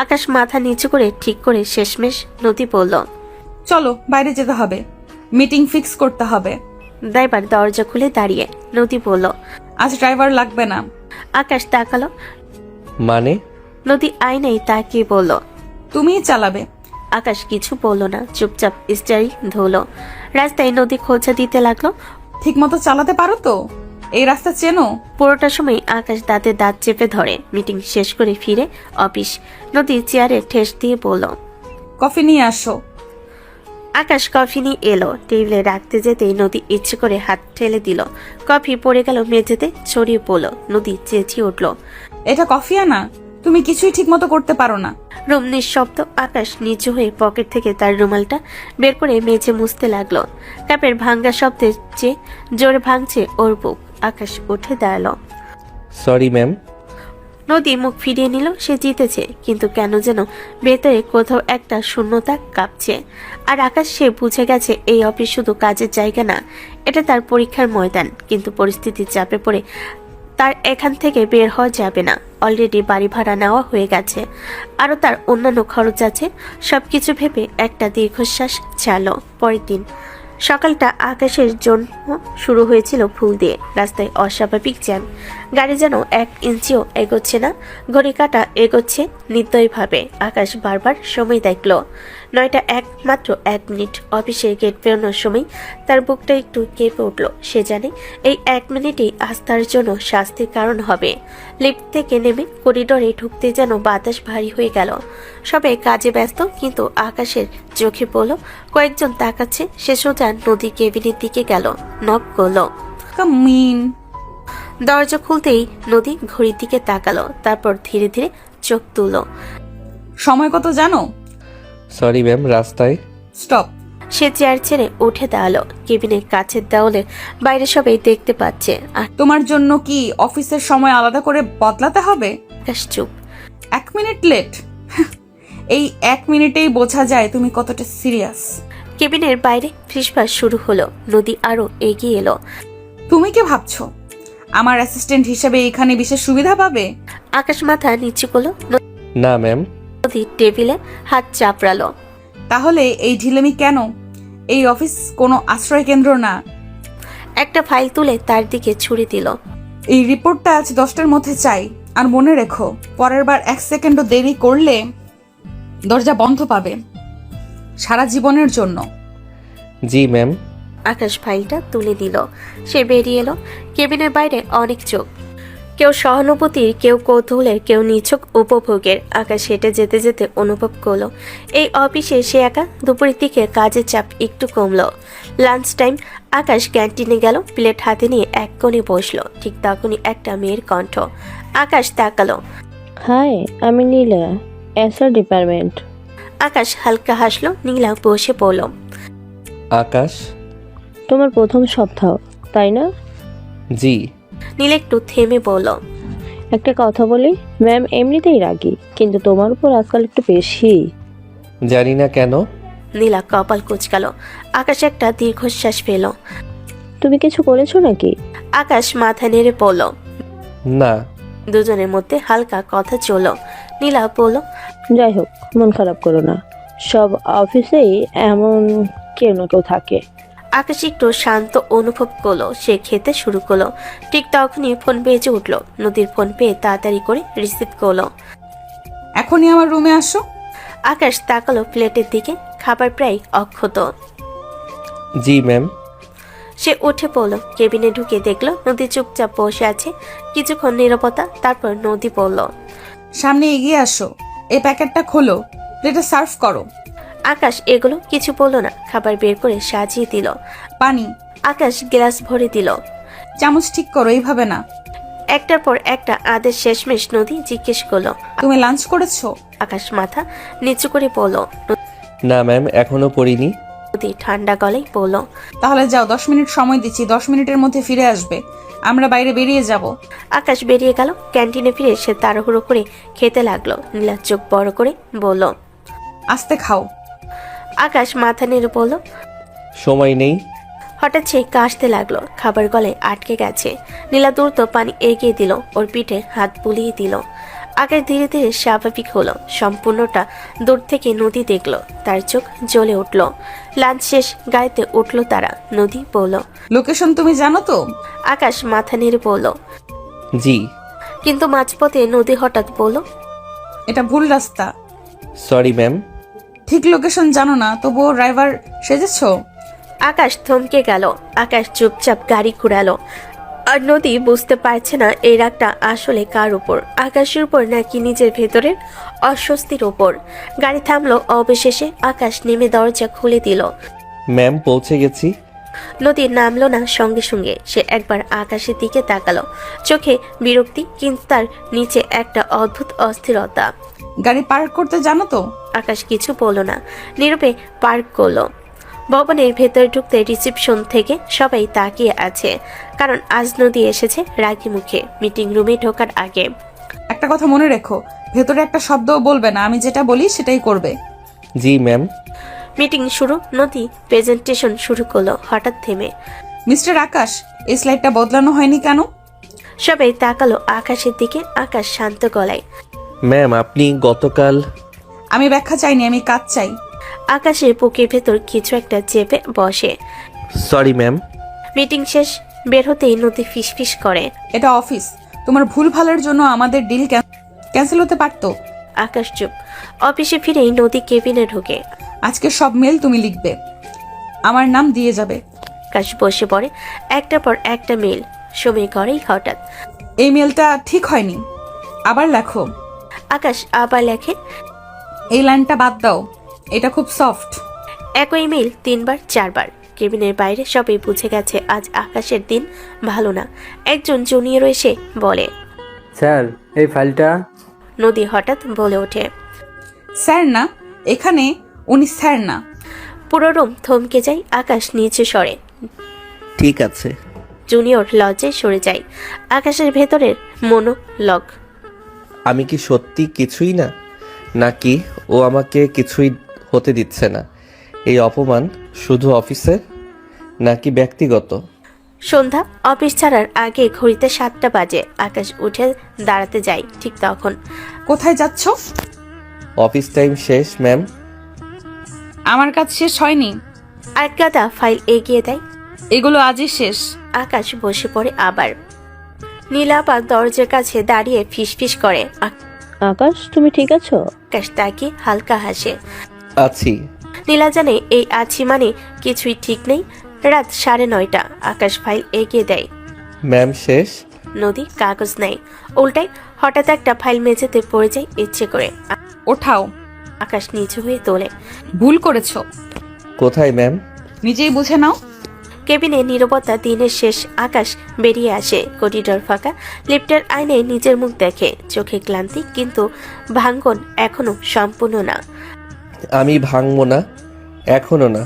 আকাশ মাথা নিচু করে ঠিক করে শেষমেশ নদী বলল, চলো বাইরে যেতে হবে, মিটিং ফিক্স করতে হবে। ড্রাইভার দরজা খুলে দাঁড়িয়ে। নদী বলল, আজ ড্রাইভার লাগবে না। আকাশ তাকালো। মানে? নদী আয়নায় তাকিয়ে বলল, তুমিই চালাবে। আকাশ কিছু বলল না, চুপচাপ স্টিয়ারিং ধরলো। রাস্তায় নদী খোঁজা দিতে লাগলো। ঠিক মতো চালাতে পারো তো? এই রাস্তা চেনো? পুরোটা সময় আকাশ দাঁতে দাঁত চেপে ধরে। মিটিং শেষ করে ফিরে অফিস। নদী চেয়ারে ঠেস দিয়ে বলল, কফি নিয়ে আসো। আকাশ কফি নিয়ে এলো। টেবিলে রাখতে যেতেই নদী ইচ্ছে করে হাত ঠেলে দিল। কফি পড়ে গেল মেঝেতে, ছড়িয়ে পড়ল। নদী চেঁচিয়ে উঠল, এটা কফি আনা? তুমি কিছুই ঠিক মতো করতে পারো না। রুম নিঃশব্দ। আকাশ নিচু হয়ে পকেট থেকে তার রুমালটা বের করে মেঝে মুছতে লাগলো। কাপের ভাঙ্গা শব্দের চেয়ে জোরে ভাঙছে ওর বুক। আকাশ উঠে দাঁড়ালো। Sorry ma'am. নদী মুখ ফিরিয়ে নিল। সে জিতেছে, কিন্তু কেন যেন ভেতরে কোথাও একটা শূন্যতা কাঁপছে। আর আকাশ সে বুঝে গেছে এই অফিস শুধু কাজের জায়গা না, এটা তার পরীক্ষার ময়দান। কিন্তু পরিস্থিতির চাপে পড়ে তার এখান থেকে বের হওয়া যাবে না। অলরেডি বাড়ি ভাড়া নেওয়া হয়ে গেছে, আরও তার অন্যান্য খরচ আছে। সবকিছু ভেবে একটা দীর্ঘশ্বাস ছাড়লো। পরের দিন সকালটা আকাশের জন্য শুরু হয়েছিল ফুল দিয়ে। রাস্তায় অস্বাভাবিক জ্যাম। গাড়ি যেন 1 ইঞ্চিও এগোচ্ছে না। ঘড়ি কাঁটা এগোচ্ছে নির্দয়ভাবে। আকাশ বারবার সময় দেখল। 9টা 1 মাত্র 1 মিনিট। অফিসের গেট বেরোনোর সময় তার বুকটা একটু কেঁপে উঠল। সে জানে এই 1 মিনিটই আজ তার জন্য শাস্তির কারণ হবে। লিফট থেকে নেমে করিডোরে ঢুকতে যেন বাতাস ভারী হয়ে গেল। সবাই কাজে ব্যস্ত, কিন্তু আকাশের চোখে পড়ল কয়েকজন তাকাচ্ছে। সে সোজা নদী কেবিনের দিকে গেল, নক করলো। কামিন। দরজা খুলতেই নদী ঘড়ির দিকে তাকালো, তারপর ধীরে ধীরে চোখ তুলল। সময় কত জানো? সরি ম্যাম, রাস্তায়। স্টপ। সে চেয়ার ছেড়ে উঠে দাঁড়ালো। কেবিনের কাছের দেওয়ালে বাইরে সবাই দেখতে পাচ্ছে। আর তোমার জন্য কি অফিসের সময় আলাদা করে বদলাতে হবে? আকাশ চুপ। 1 মিনিট লেট। এই 1 মিনিটেই বোঝা যায় তুমি কতটা সিরিয়াস। কেবিনের বাইরে ফিসফাস শুরু হলো। নদী আরো এগিয়ে এলো। তুমি কি ভাবছো আমার অ্যাসিস্ট্যান্ট হিসেবে এখানে বিশেষ সুবিধা পাবে? আকাশ মাথা নিচু করলো। না ম্যাম। নদী টেবিলে হাত চাপড়ালো। তাহলে এই ঢিলেমি কেন? এই অফিস কোনো আশ্রয় কেন্দ্র না। একটা ফাইল তুলে তার দিকে ছুড়ে দিল। এই রিপোর্টটা আজ 10টার মধ্যে চাই। আর মনে রেখো, পরের বার 1 সেকেন্ডও দেরি করলে দরজা বন্ধ পাবে, সারা জীবনের জন্য। জি ম্যাম। আকাশ ফাইলটা তুলে দিল। সে বেরিয়ে এলো। কেবিনের বাইরে অনেক চোখ, কেউ সহানুভূতির, কেউ কৌতূহলের, কেউ নিছক উপভোগের। আকাশ হেঁটে যেতে যেতে অনুভব করলো এই অফিসে সে একা। দুপুরের দিকে কাজের চাপ একটু কমলো। Lunch time. আকাশ ক্যান্টিনে গেল, প্লেট হাতে নিয়ে এক কোণে বসলো। ঠিক তখনই একটা মেয়ের কণ্ঠ। আকাশ তাকালো। হাই, আমি নীলা, এসআর ডিপার্টমেন্ট। আকাশ হালকা হাসলো। নীলা বসে পড়ল। আকাশ। তোমার প্রথম সপ্তাহ, তাই না? জি। নীলা একটু থেমে বলল, একটা কথা বলি, ম্যাম এমনিতেই রাগী, কিন্তু তোমার উপর আজকাল একটু বেশি। জানি না কেন। নীলা কপাল কুচকালো। আকাশ একটা দীর্ঘশ্বাস ফেল। তুমি কিছু করেছো নাকি? আকাশ মাথা নেড়ে পড়ল। না। দুজনের মধ্যে হালকা কথা চলল। নীলা বলল, যাই হোক, মন খারাপ করো না। সব অফিসেই এমন কেউ না কেউ থাকে। আকাশ একটু শান্ত অনুভব করলো। সে খেতে শুরু করলো। ঠিক তখনই ফোন বেজে উঠল। নদীর ফোন পেয়ে তাড়াতাড়ি করে রিসিভ করলো। এখনই আমার রুমে আসো। আকাশ তাকালো প্লেটের দিকে। খাবার প্রায় অক্ষত। জি ম্যাম। সে উঠে পড়ল। কেবিনে ঢুকে দেখলো নদী চুপচাপ বসে আছে। কিছুক্ষণ নীরবতা, তারপর নদী বলল, সামনে এগিয়ে আসো, এই প্যাকেটটা খোলো, প্লেটে সার্ভ করো। আকাশ এগুলো কিছু বলল না। খাবার বের করে সাজিয়ে দিল। পানি। আকাশ গ্লাস ভরে দিল। চামচ ঠিক করো, এইভাবে না। একটার পর একটা আদেশ শেষমেশ নদী জিজ্ঞেস করলো, তুমি লাঞ্চ করেছো? আকাশ মাথা নিচু করে বলল। না ম্যাম, এখনো করিনি। নদী ঠান্ডা গলায় বলল, তাহলে যাও, 10 মিনিট সময় দিচ্ছি, 10 মিনিটের মধ্যে ফিরে আসবে। আমরা বাইরে বেরিয়ে যাব। আকাশ বেরিয়ে গেল। ক্যান্টিনে ফিরে সে তাড়াহুড়ো করে খেতে লাগলো। নীলা চোখ বড় করে বলল, আস্তে খাও। আকাশ মাথা নেড়ে বলল। সময় নেই। হঠাৎ সে কাশতে লাগলো। খাবার গলায় আটকে গেছে। নীলা দ্রুত পানি এগিয়ে দিল। ওর পিঠে হাত বুলিয়ে দিল। আকাশ ধীরে ধীরে স্বাভাবিক হলো। সম্পূর্ণটা দূর থেকে নদী দেখলো। তার চোখ জ্বলে উঠল। লাঞ্চ শেষ, গাড়িতে উঠল তারা। নদী বলল, লোকেশন তুমি জানো তো? আকাশ মাথা নেড়ে বলল, জি। কিন্তু মাঝপথে নদী হঠাৎ বলল, এটা ভুল রাস্তা। Sorry ma'am. ঠিক লোকেশন জানো না, তবুও ড্রাইভার সেজেছো? আকাশ থমকে গেল। আকাশ চুপচাপ গাড়ি ঘুরালো। আর নদী বুঝতে পারছে না এই রাগটা আসলে কার উপর, আকাশের উপর নাকি নিজের ভেতরের অস্বস্তির উপর। গাড়ি থামলো। অবশেষে আকাশ নেমে দরজা খুলে দিল। ম্যাম, পৌঁছে গেছি। নদী নামলো না সঙ্গে সঙ্গে। সে একবার আকাশের দিকে তাকালো। চোখে বিরক্তি, কিন্তু তার নিচে একটা অদ্ভুত অস্থিরতা। গাড়ি পার্ক করতে জানো তো? আকাশ কিছু বলল না, নীরবে পার্ক করলো। ভবনের ভেতরে ঢুকতে রিসেপশন থেকে সবাই তাকিয়ে আছে, কারণ আজ নদী এসেছে রাগী মুখে মিটিং রুমে ঢোকার আগে। একটা কথা মনে রেখো, ভেতরে একটা শব্দও বলবে না, আমি যেটা বলি সেটাই করবে। জি ম্যাম। মিটিং শুরু। নদী প্রেজেন্টেশন শুরু করলো হঠাৎ থেমে। মিস্টার আকাশ, এই স্লাইডটা বদলানো হয়নি কেন? সবাই তাকালো আকাশের দিকে। আকাশ শান্ত গলায়, ম্যাম, আপনি গতকাল। আমি ব্যাখ্যা চাইনি, আমি কাজ চাই। আকাশের বুকের ভেতর কিছু একটা চেপে বসে। Sorry ma'am. মিটিং শেষ। বের হতেই নদী ফিসফিস করে, এটা অফিস, তোমার ভুল ভালের জন্য আমাদের ডিল ক্যান্সেল হতে পারতো। আকাশ চুপ। অফিসে ফিরেই নদী কেবিনে ঢোকে। আজকে সব মেল তুমি লিখবে, আমার নাম দিয়ে যাবে। আকাশ বসে পড়ে। একটার পর একটা মেল। সময় করেই হঠাৎ, এই মেলটা ঠিক হয়নি, আবার লেখো। আকাশ আবার লেখে, এই লাইনটা বাদ দাও, এটা খুব সফট। একই মেল 3 বার 4 বার। কেবিনের বাইরে সবাই বুঝে গেছে আজ আকাশের দিন ভালো না। একজন জুনিয়র এসে বলে, স্যার, এই ফাইলটা। নদী হঠাৎ বলে ওঠে, স্যার না, এখানে উনি স্যার না। পুরো রুম থমকে যায়। আকাশ নিচে সরে। ঠিক আছে। জুনিয়র লজ্জায় সরে যায়। আকাশের ভেতরের মনোলগ, আমি কি সত্যি কিছুই না, নাকি ও আমাকে কিছুই হতে দিচ্ছে না? এই অপমান শুধু অফিসে নাকি ব্যক্তিগত? সন্ধ্যা। অফিস ছাড়ার আগে ঘড়িতে 7টা বাজে। আকাশ উঠে দাঁড়াতে যায়। ঠিক তখন, কোথায় যাচ্ছ? অফিস টাইম শেষ ম্যাম। আমার কাজ শেষ হয়নি। আর গাদা ফাইল এগিয়ে দেয়। এগুলো আজই শেষ। আকাশ বসে পড়ে আবার। নীলা আবার দরজার কাছে দাঁড়িয়ে ফিসফিস করে। আকাশ, তুমি ঠিক আছো? আকাশ তাকে হালকা হাসে। আছি। নীলা জানে এই আছি মানে কিছুই ঠিক নেই। রাত 9:30। আকাশ ফাইল এগিয়ে দেয়। ম্যাম, শেষ। নদী কাগজ নেয়, উল্টায়। হঠাৎ একটা ফাইল মেঝেতে পড়ে যায় ইচ্ছে করে। ওঠাও। আকাশ নিচু হয়ে তোলে। ভুল করেছো। কোথায় ম্যাম? নিজেই বুঝে নাও। কেবিনে নীরবতা। দিনের শেষ। আকাশ বেরিয়ে আসে। করিডর ফাঁকা। লিফটের আয়নায় নিজের মুখ দেখে। চোখে ক্লান্তি, কিন্তু ভাঙ্গন এখনো সম্পূর্ণ না। আমি ভাঙবো না, এখনো না।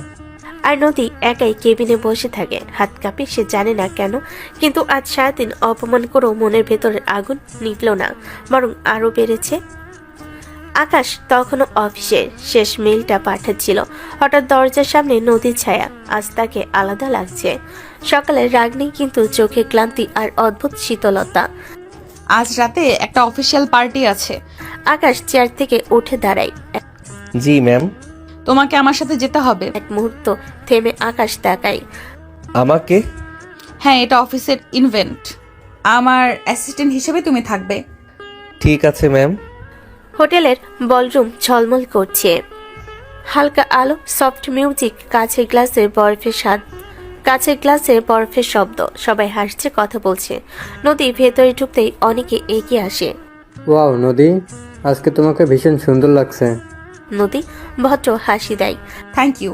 আর নদী একাই কেবিনে বসে থাকে। হাত কাঁপে। সে জানে না কেন, কিন্তু আজ সারাদিন অপমান করেও মনের ভেতরের আগুন নিভল না, বরং আরো বেড়েছে। আকাশ তখনও অফিসের শেষ মেইলটা পাঠাচ্ছিল। হঠাৎ দরজার সামনে নদীর ছায়া। আজ তাকে আলাদা লাগছে। সকালের রাগ নেই, কিন্তু চোখে ক্লান্তি আর অদ্ভুত শীতলতা। আজ রাতে একটা অফিসিয়াল পার্টি আছে। আকাশ চেয়ার থেকে উঠে দাঁড়ায়। জি ম্যাম। তোমাকে আমার সাথে যেতে হবে। এক মুহূর্ত থেমে আকাশ তাকায়। আমাকে? হ্যাঁ, এটা অফিসের ইভেন্ট। আমার অ্যাসিস্ট্যান্ট হিসেবে তুমি থাকবে। ঠিক আছে ম্যাম। হোটেলের বলরুম ঝলমল করছে। হালকা আলো, সফট মিউজিক, কাছের গ্লাসে বরফের শব্দ। সবাই হাসছে, কথা বলছে। নদী ভেতরে ঢুকতেই অনেকে এগিয়ে আসে। ওয়াও নদী, আজকে তোমাকে ভীষণ সুন্দর লাগছে। নদী ভদ্র হাসি দেয়। Thank you.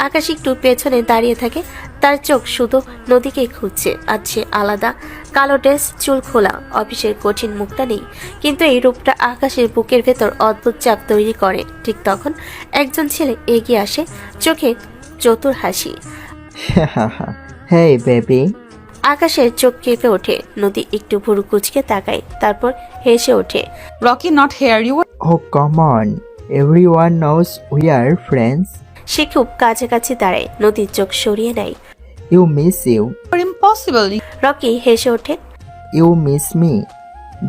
আকাশ একটু পেছনে দাঁড়িয়ে থাকে। তার চোখ শুধু নদীকেই খুঁজছে। আজ সে আলাদা, কালো ড্রেস, চুল খোলা, অফিসের কঠিন মুখটা নেই, কিন্তু এই রূপটা আকাশের বুকের ভেতর অদ্ভুত চাপ তৈরি করে। ঠিক তখন একজন ছেলে এগিয়ে আসে, চোখে চতুর হাসি। হেই বেবি। আকাশের চোখ কেঁপে ওঠে। নদী একটু ভুরু কুচকে তাকায়, তারপর হেসে ওঠে। Rocky, not here you. Oh, come on. Everyone knows we are friends. সে খুব কাছাকাছি দাঁড়ায়। নদীর চোখ সরিয়ে নেয়। You miss you. Impossible. Rocky হেসে ওঠে। You miss me.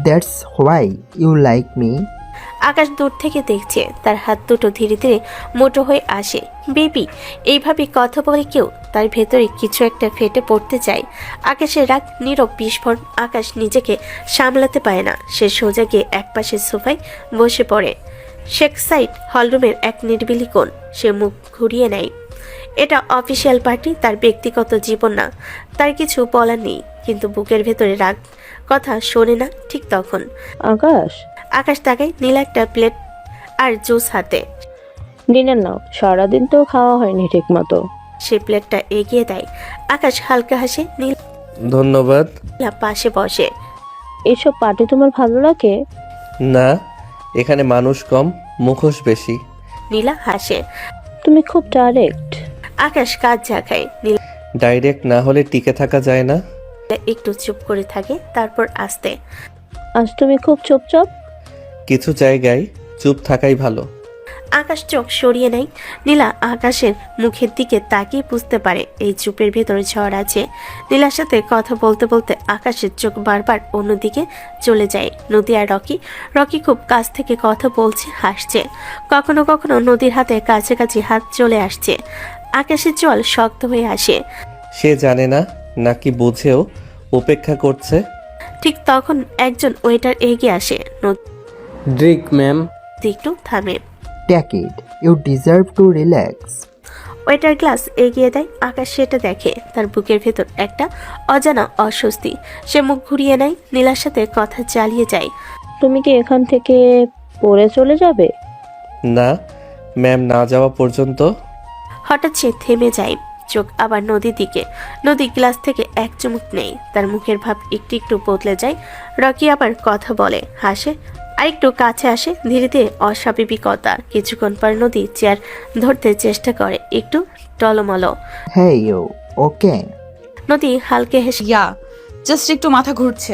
That's why you like me. আকাশ দূর থেকে দেখছে, তার হাত দুটো ধীরে ধীরে মোটো হয়ে আসে। বেবি, এইভাবে কথা বলে কেউ? তার ভেতরে কিছু একটা ফেটে পড়তে চায়। আকাশের রাগ নীরব বিস্ফোরণ। আকাশ নিজেকে সামলাতে পারে না। সে সোজা গিয়ে একপাশের সোফায় বসে পড়ে। শেক সাইড হলরুমের এক নির্বিলি কোণ। সে মুখ ঘুরিয়ে নেয়। এটা অফিসিয়াল পার্টি, তার ব্যক্তিগত জীবন না। তার কিছু বলার নেই, কিন্তু বুকের ভেতরে রাগ কথা শোনে না। ঠিক তখন আকাশ তাকায়। নীলা একটা প্লেট আর জুস হাতে। ডিনার নাও, সারাদিন তো খাওয়া হয়নি ঠিক মতো। সে প্লেটটা এগিয়ে দেয়। আকাশ হালকা হাসে। ধন্যবাদ। নীলা পাশে বসে। এসব পার্টি তোমার ভালো লাগে? না, এখানে মানুষ কম, মুখোশ বেশি। নীলা হাসে। তুমি খুব ডাইরেক্ট। আকাশ কাজ ঝাঁকায়। নীলা ডাইরেক্ট না হলে টিকে থাকা যায় না। একটু চুপ করে থাকে, তারপর আস্তে। আজ তুমি খুব চুপচাপ। কিছু জায়গায় চুপ থাকাই ভালো। আকাশ চোখ সরিয়ে নেয়। নীলা আকাশের মুখের দিকে তাকিয়ে বুঝতে পারে এই চুপের ভেতরে ঝড় আছে। নীলার সাথে কথা বলতে বলতে আকাশের চোখ বারবার অন্যদিকে চলে যায়। নদী আর রকি খুব কাছ থেকে কথা বলছে, হাসছে। কখনো কখনো নদীর হাতে কাছাকাছি হাত চলে আসছে। আকাশের জল শক্ত হয়ে আসে। সে জানে না নাকি বুঝেও উপেক্ষা করছে। ঠিক তখন একজন ওয়েটার এগিয়ে আসে। নদী ড্রিঙ্ক ম্যাম। একটু থামে। Take it. You deserve to relax. Waiter glass এগিয়ে দেয়। আকাশ সেটা দেখে। তার বুকের ভেতর একটা অজানা অস্বস্তি। সে মুখ ঘুরিয়ে নেয়। নীলার সাথে কথা চালিয়ে যায়। তুমি কি এখান থেকে পড়ে চলে যাবে? না ম্যাম, না যাওয়া পর্যন্ত। হঠাৎ সে থেমে যায়। চোখ আবার নদীর দিকে। নদী গ্লাস থেকে এক চুমুক নেই। তার মুখের ভাব একটু একটু বদলে যায়। রকি আবার কথা বলে, হাসে, আরেকটু কাছে আসে। ধীরে ধীরে অস্বাভাবিকতা। কিছুক্ষণ পর নদী চেয়ার ধরতে চেষ্টা করে, একটু টলমলো। Hey you. Okay. নদী হালকে হেসে। ইয়া, জাস্ট একটু মাথা ঘুরছে।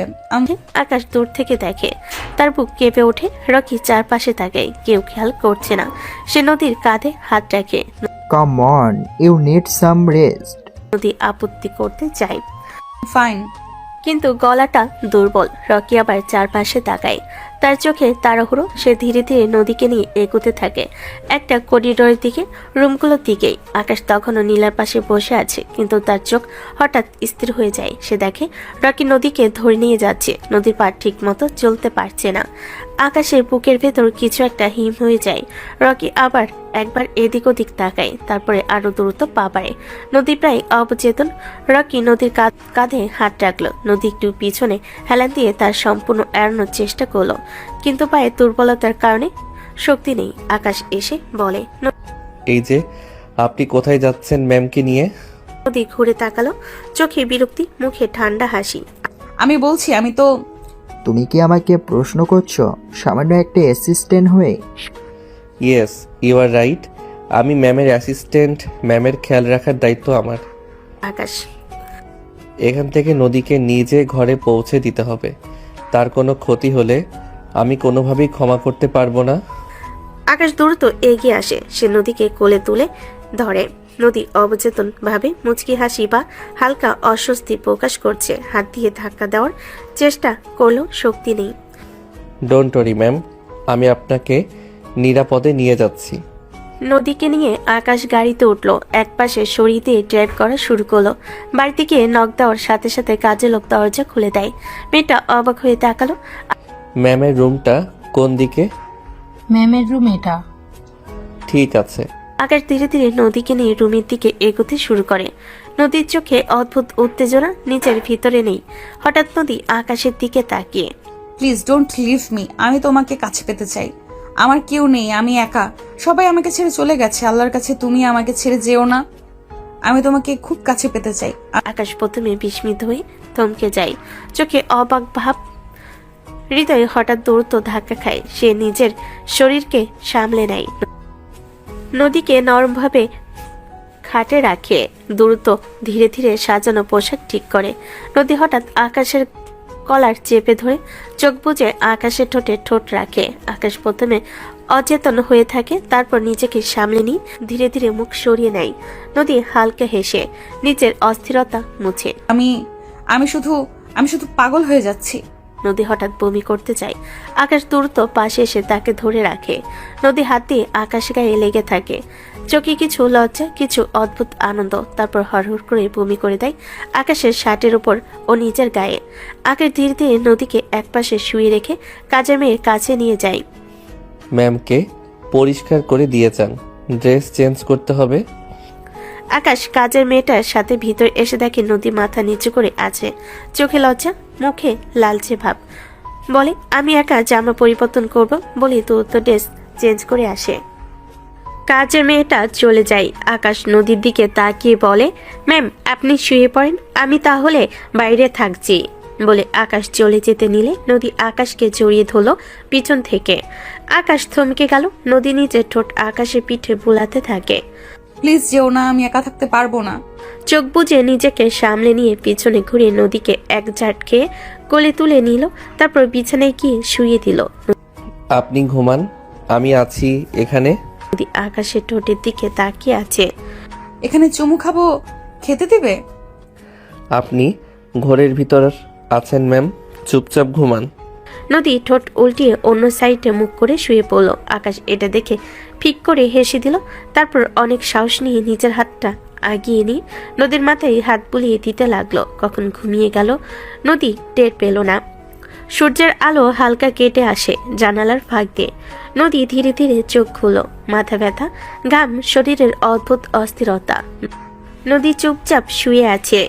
আকাশ দূর থেকে দেখে। তার বুক কেঁপে ওঠে। রকি চারপাশে তাকায়, কেউ খেয়াল করছে না। সে নদীর কাঁধে হাত রাখে। Come on. You need some rest. নদী আপত্তি করতে চায়, ফাইন। কিন্তু গলাটা দুর্বল। রকি আবার চারপাশে তাকায়। তার চোখে তাড়াহুড়ো। সে ধীরে ধীরে নদীকে নিয়ে এগোতে থাকে একটা করিডোরের দিকে, রুমগুলোর দিকেই। আকাশ তখনও নীলার পাশে বসে আছে, কিন্তু তার চোখ হঠাৎ স্থির হয়ে যায়। সে দেখে রকি নদীকে ধরে নিয়ে যাচ্ছে। নদীর পা ঠিক মতো চলতে পারছে না। আকাশের বুকের ভেতর কিছু একটা হিম হয়ে যায়। রকি আবার একবার এদিক ওদিক তাকায়, তারপরে আরো দ্রুত পা বাড়ে। নদী প্রায় অবচেতন। রকি নদীর কাঁধে হাত রাখলো। নদী একটু পিছনে হেলান দিয়ে তার সম্পূর্ণ এড়ানোর চেষ্টা করলো, কিন্তু পায়ে দুর্বলতার কারণে শক্তি নেই। আকাশ এসে বলে, এই যে আপনি কোথায় যাচ্ছেন ম্যামকে নিয়ে? নদী ঘুরে তাকালো, চোখে বিরক্তি, মুখে ঠান্ডা হাসি। আমি বলছি, আমি তো। তুমি কি আমাকে প্রশ্ন করছো সামান্য একটা অ্যাসিস্ট্যান্ট হয়ে? Yes, you are right. আমি ম্যামের অ্যাসিস্ট্যান্ট। ম্যামের খেয়াল রাখার দায়িত্ব আমার। আকাশ, এখান থেকে নদীকে নিজে ঘরে পৌঁছে দিতে হবে। তার কোনো ক্ষতি হলে আমি কোনোভাবেই ক্ষমা করতে পারবো না। আকাশ দ্রুত এগিয়ে আসে, সে নদীকে কোলে তুলে ধরে। নদী অবচেতন ভাবে মুচকি হাসি বা হালকা অস্বস্তি প্রকাশ করছে। হাত দিয়ে ধাক্কা দেওয়ার চেষ্টা করলেও শক্তি নেই। ডোন্ট ওরি ম্যাম, আমি আপনাকে নিরাপদে নিয়ে যাচ্ছি। নদীকে নিয়ে আকাশ গাড়িতে উঠলো, একপাশে সরিয়ে দিয়ে ড্রাইভ করা শুরু করলো। বাড়িতে গিয়ে নক দেওয়ার সাথে সাথে কাজের লোক দরজা খুলে দেয়। মেয়েটা অবাক হয়ে তাকালো। ম্যামের রুমটা কোন দিকে? ম্যামের রুম এটা। ঠিক আছে। আকাশ ধীরে ধীরে নদীকে নিয়ে রুমের দিকে এগোতে শুরু করে। নদীর চোখে অদ্ভুত উত্তেজনা নিজের ভিতরে নেই। হঠাৎ নদী আকাশের দিকে তাকিয়ে, প্লিজ ডোন্ট লিভ মি, আমি তোমাকে কাছে পেতে চাই। আমার কেউ নেই, আমি একা। সবাই আমাকে ছেড়ে চলে গেছে, আল্লাহর কাছে তুমি আমাকে ছেড়ে যেও না। আমি তোমাকে খুব কাছে পেতে চাই। আকাশ প্রথমে বিস্মিত হয়ে থমকে যায়, চোখে অবাক ভাব। হৃদয়ে হঠাৎ দ্রুত ধাক্কা খায়, সে নিজের শরীরকে সামলে নেয়। নদীকে নরমভাবে খাটে রাখে, দ্রুত ধীরে ধীরে সাজানো পোশাক ঠিক করে। নদী হঠাৎ আকাশের কলার চেপে ধরে চোখ বুজে আকাশের ঠোঁটে ঠোঁট রাখে। আকাশ প্রথমে অচেতন হয়ে থাকে, তারপর নিজেকে সামলে নিয়ে ধীরে ধীরে মুখ সরিয়ে নেয়। নদী হালকা হেসে নিজের অস্থিরতা মুছে। আমি শুধু পাগল হয়ে যাচ্ছি। নদী হঠাৎ বমি করতে চায়। আকাশ দ্রুত পাশে এসে তাকে ধরে রাখে। নদী হাত দিয়ে আকাশ গায়ে লেগে থাকে, চোখে কিছু লজ্জা, কিছু অদ্ভুত আনন্দ। তারপর হড়হড় করে বমি করে দেয় আকাশের শার্টের উপর ও নিজের গায়ে। আকাশ ধীরে ধীরে নদীকে একপাশে শুয়ে রেখে কাজের মেয়ের কাছে নিয়ে যায়। ম্যামকে পরিষ্কার করে দিয়ে যান, ড্রেস চেঞ্জ করতে হবে। আকাশ কাজের মেয়েটার সাথে ভিতর এসে দেখে নদী মাথা নিচু করে আছে, চোখে লজ্জা, মুখে লালচে ভাব। বলে, আমি একা জামা পরিবর্তন করব বলে দ্রুত ড্রেস চেঞ্জ করে আসে। কাজের মেয়েটা চলে যায়। আকাশ নদীর দিকে তাকিয়ে বলে, ম্যাম আপনি শুয়ে পড়েন, আমি তাহলে বাইরে থাকছি। বলে আকাশ চলে যেতে নিলে নদী আকাশকে জড়িয়ে ধরলো পিছন থেকে। আকাশ থমকে গেল। নদী নিজের ঠোঁট আকাশের পিঠে বুলাতে থাকে। প্লিজ যেও না, আমি একা থাকতে পারবো না। চোখ বুজে নিজেকে সামলে নিয়ে পিছনে ঘুরে নদীকে এক ঝাট খেয়ে কোলে তুলে নিল, তারপর বিছানায় গিয়ে শুয়ে দিল। আপনি ঘুমান, আমি আছি এখানে। নদী আকাশের ঠোঁটের দিকে তাকিয়ে আছে। এখানে চুমু খাবো, খেতে দিবে? আপনি ঘরের ভিতর আছেন ম্যাম, চুপচাপ ঘুমান। নদী ঠোঁট উল্টিয়ে অন্য সাইডে মুখ করে শুয়ে পড়ল। আকাশ এটা দেখে ফিক করে হেসে দিল, তারপর অনেক সাহস নিয়ে নিজের হাতটা আগিয়ে নিয়ে নদীর মাথায় হাত বুলিয়ে দিতে লাগলো। কখন ঘুমিয়ে গেল নদী টের পেল না। সূর্যের আলো হালকা কেটে আসে জানালার ফাঁক দিয়ে। নদী ধীরে ধীরে চোখ খুলো, মাথা ব্যথা, ঘাম, শরীরের অদ্ভুত অস্থিরতা। নদী চুপচাপ শুয়ে আছে।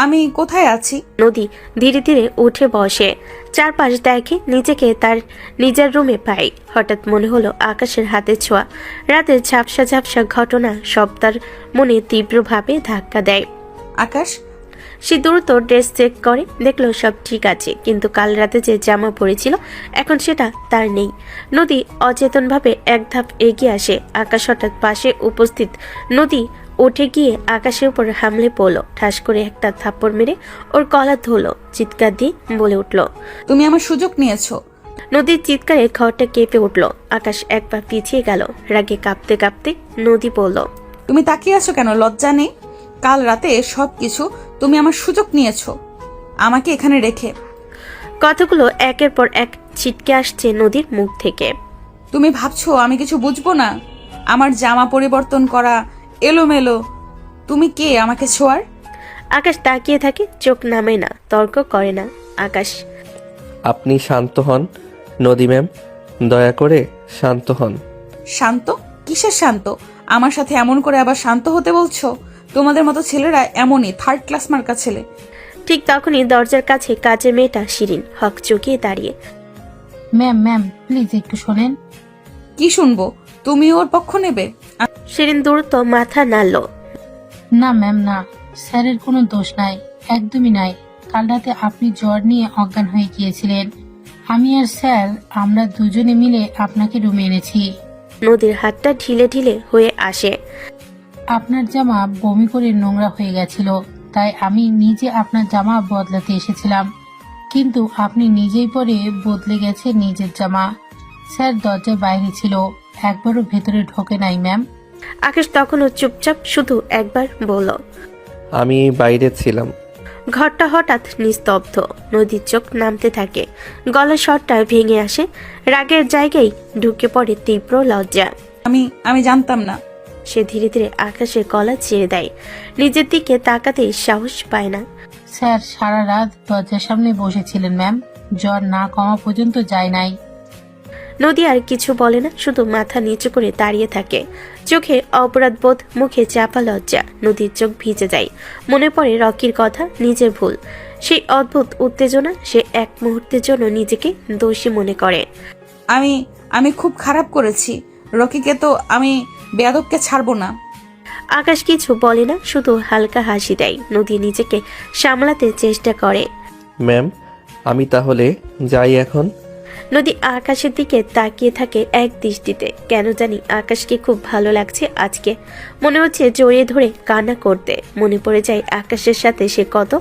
আমি কোথায় আছি? নদী ধীরে ধীরে উঠে বসে, চারপাশ দেখে, নিজেকে তার নিজের রুমে পায়। হঠাৎ মনে হলো আকাশের হাতে ছোঁয়া, রাতের ঝাপসা ঝাপসা ঘটনা সব তার মনে তীব্রভাবে ধাক্কা দেয়। আকাশ? সে দ্রুত ড্রেস চেক করে, দেখলো সব ঠিক আছে, কিন্তু কাল রাতে যে জামা পরেছিল এখন সেটা তার নেই। নদী অচেতনভাবে এক ধাপ এগিয়ে আসে। আকাশ হঠাৎ পাশে উপস্থিত। নদী উঠে গিয়ে আকাশের উপর হামলে পড়লো, ঠাস করে একটা থাপ্পড় মেরে ওর গলা ধরলো, চিৎকার দিয়ে বলে উঠল, তুমি আমার সুযোগ নিয়েছো। নদীর চিৎকারে ঘরটা কেঁপে উঠল। আকাশ এক পা পিছিয়ে গেল, রাগে কাঁপতে কাঁপতে। নদী বলল, তুমি তাকিয়ে আছো কেন? লজ্জা নেই? কাল রাতে সবকিছু তুমি আমার সুযোগ নিয়েছো, আমাকে এখানে রেখে। কথাগুলো একের পর এক ছিটকে আসছে নদীর মুখ থেকে। তুমি ভাবছো আমি কিছু বুঝবো না? আমার জামা পরিবর্তন করা এলোমেলো, তুমি কে আমাকে ছোঁয়ার? আকাশ তাকিয়ে থাকে, চোখ নামে না, তর্ক করে না। আকাশ, আপনি শান্ত হন নদী ম্যাম, দয়া করে শান্ত হন। শান্ত? কিসের শান্ত? আমার সাথে এমন করে আবার শান্ত হতে বলছো? তোমাদের মতো ছেলেরা এমনই, থার্ড ক্লাস মার্কা ছেলে। ঠিক তখনই দরজার কাছে কাজের মেয়েটা শিরিন হক চুকিয়ে দাঁড়িয়ে। ম্যাম প্লিজ একটু শোনেন। কি শুনবো? তুমি ওর পক্ষ নেবে? শিরিন দ্রুত মাথা নাড়ল। না ম্যাম না, স্যারের কোনো দোষ নাই, একদমই নাই। কাল রাতে আপনি জ্বর নিয়ে অজ্ঞান হয়ে গিয়েছিলেন। আমি আর স্যার আমরা দুজনে মিলে আপনাকে রুমে এনেছি। নদীর হাতটা ঢিলে ঢিলে হয়ে আসে। আপনার জামা বমি করে নোংরা হয়ে গেছিল, তাই আমি নিজে আপনার জামা বদলাতে এসেছিলাম, কিন্তু আপনি নিজেই পরে বদলে গেছে নিজের জামা। স্যার দরজার বাইরে ছিল, একবারও ভেতরে ঢোকে নাই ম্যাম। আকাশ তখনও চুপচাপ, শুধু একবার বলল। আমি বাইরে ছিলাম। ঘরটা হঠাৎ নিস্তব্ধ। নদীর চোখ নামতে থাকে, গলার স্বরটা ভেঙে আসে, রাগের জায়গায় ঢুকে পড়ে তীব্র লজ্জা। আমি জানতাম না। সে ধীরে ধীরে আকাশের গলা ছেড়ে দেয়, নিজের দিকে তাকাতেই সাহস পায় না। স্যার সারা রাত দরজার সামনে বসেছিলেন ম্যাম, জ্বর না কমা পর্যন্ত যায় নাই। নদী আর কিছু বলে না, শুধু মাথা নিচু করে দাঁড়িয়ে থাকে, চোখে অপরাধবোধ, মুখে চাপা লজ্জা। নদীর চোখ ভিজে যায়, মনে পড়ে রকির কথা, নিজের ভুল, সেই অদ্ভুত উত্তেজনা। সে এক মুহূর্তের জন্য নিজেকে দোষী মনে করে। আমি খুব খারাপ করেছি। রকিকে তো আমি বেয়াদবকে ছাড়বো না। আকাশ কিছু বলে না, শুধু হালকা হাসি দেয়। নদী নিজেকে সামলাতে চেষ্টা করে। ম্যাম, আমি তাহলে যাই এখন। নদী আকাশের দিকে তাকিয়ে থাকে এক দৃষ্টিতে। কেন জানি আকাশকে খুব ভালো লাগছে আজকে। মনে হচ্ছে জড়িয়ে ধরে কান্না করতে। মনে পড়ে যায় আকাশের সাথে সে কত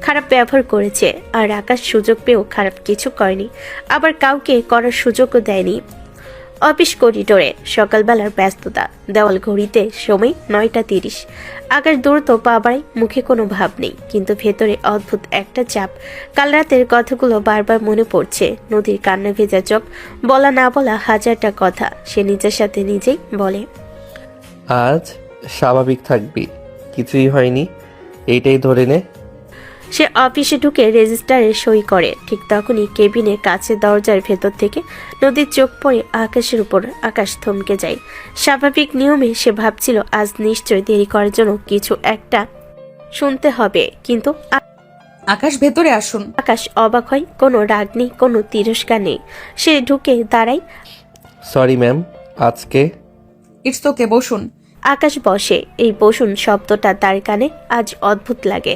খারাপ ব্যবহার করেছে, আর আকাশ সুযোগ পেয়েও খারাপ কিছু করেনি, আবার কাউকে করার সুযোগও দেয়নি। অফিস করিডোরে সকালবেলার ব্যস্ততা, দেওয়াল ঘড়িতে সময় 9:30। আকাশ দ্রুত পা বাড়ায়, মুখে কোনো ভাব নেই, কিন্তু ভেতরে অদ্ভুত একটা চাপ। কাল রাতের কথাগুলো বারবার মনে পড়ছে। নদীর কান্না ভেজা চোখ, বলা না বলা হাজারটা কথা সে নিজের সাথে নিজেই বলে। আজ স্বাভাবিক থাকবি, কিছুই হয়নি, এইটাই ধরে নে। সে অফিসে ঢুকে রেজিস্টারে সই করে। ঠিক তখনই কেবিনের কাছে দরজার ভেতর থেকে নদীর চোখ পড়ে আকাশের উপর। আকাশ থমকে যায়। স্বাভাবিক নিয়মে সে ভাবছিল আজ নিশ্চয় দেরি করার জন্য কিছু একটা শুনতে হবে, কিন্তু আকাশ ভেতরে আসুন। আকাশ অবাক হয়। কোনো রাগ নেই, কোনো তিরস্কার নেই। সে ঢুকে দাঁড়ায়। সরি ম্যাম, আজকে। ইটস ওকে, বসুন। আকাশ বসে। এই বসুন শব্দটা তার কানে আজ অদ্ভুত লাগে।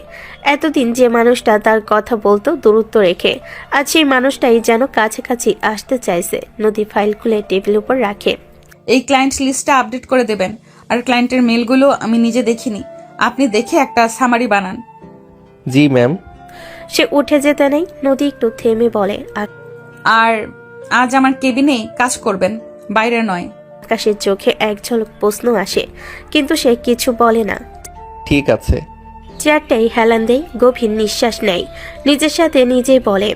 এতদিন যে মানুষটা তার কথা বলতো দূরত্ব রেখে, আজ সেই মানুষটাই যেন কাছাকাছি আসতে চাইছে। নদী ফাইল খুলে টেবিল উপর রাখে। এই ক্লায়েন্ট লিস্টটা আপডেট করে দেবেন, আর ক্লায়েন্টের মেলগুলো আমি নিজে দেখিনি, আপনি দেখে একটা সামারি বানান। জি ম্যাম। সে উঠে যেতে নেই। নদী একটু থেমে বলে, আর আজ আমার কেবিনে কাজ করবেন, বাইরে নয়। আকাশের চোখে এক ঝলক প্রশ্ন আসে, কিন্তু সে কিছু বলে না। ঠিক আছে। চেয়ারটাই হেলান দেয়, গভীর নিঃশ্বাস নেয়, নিজের সাথে নিজেই বলে,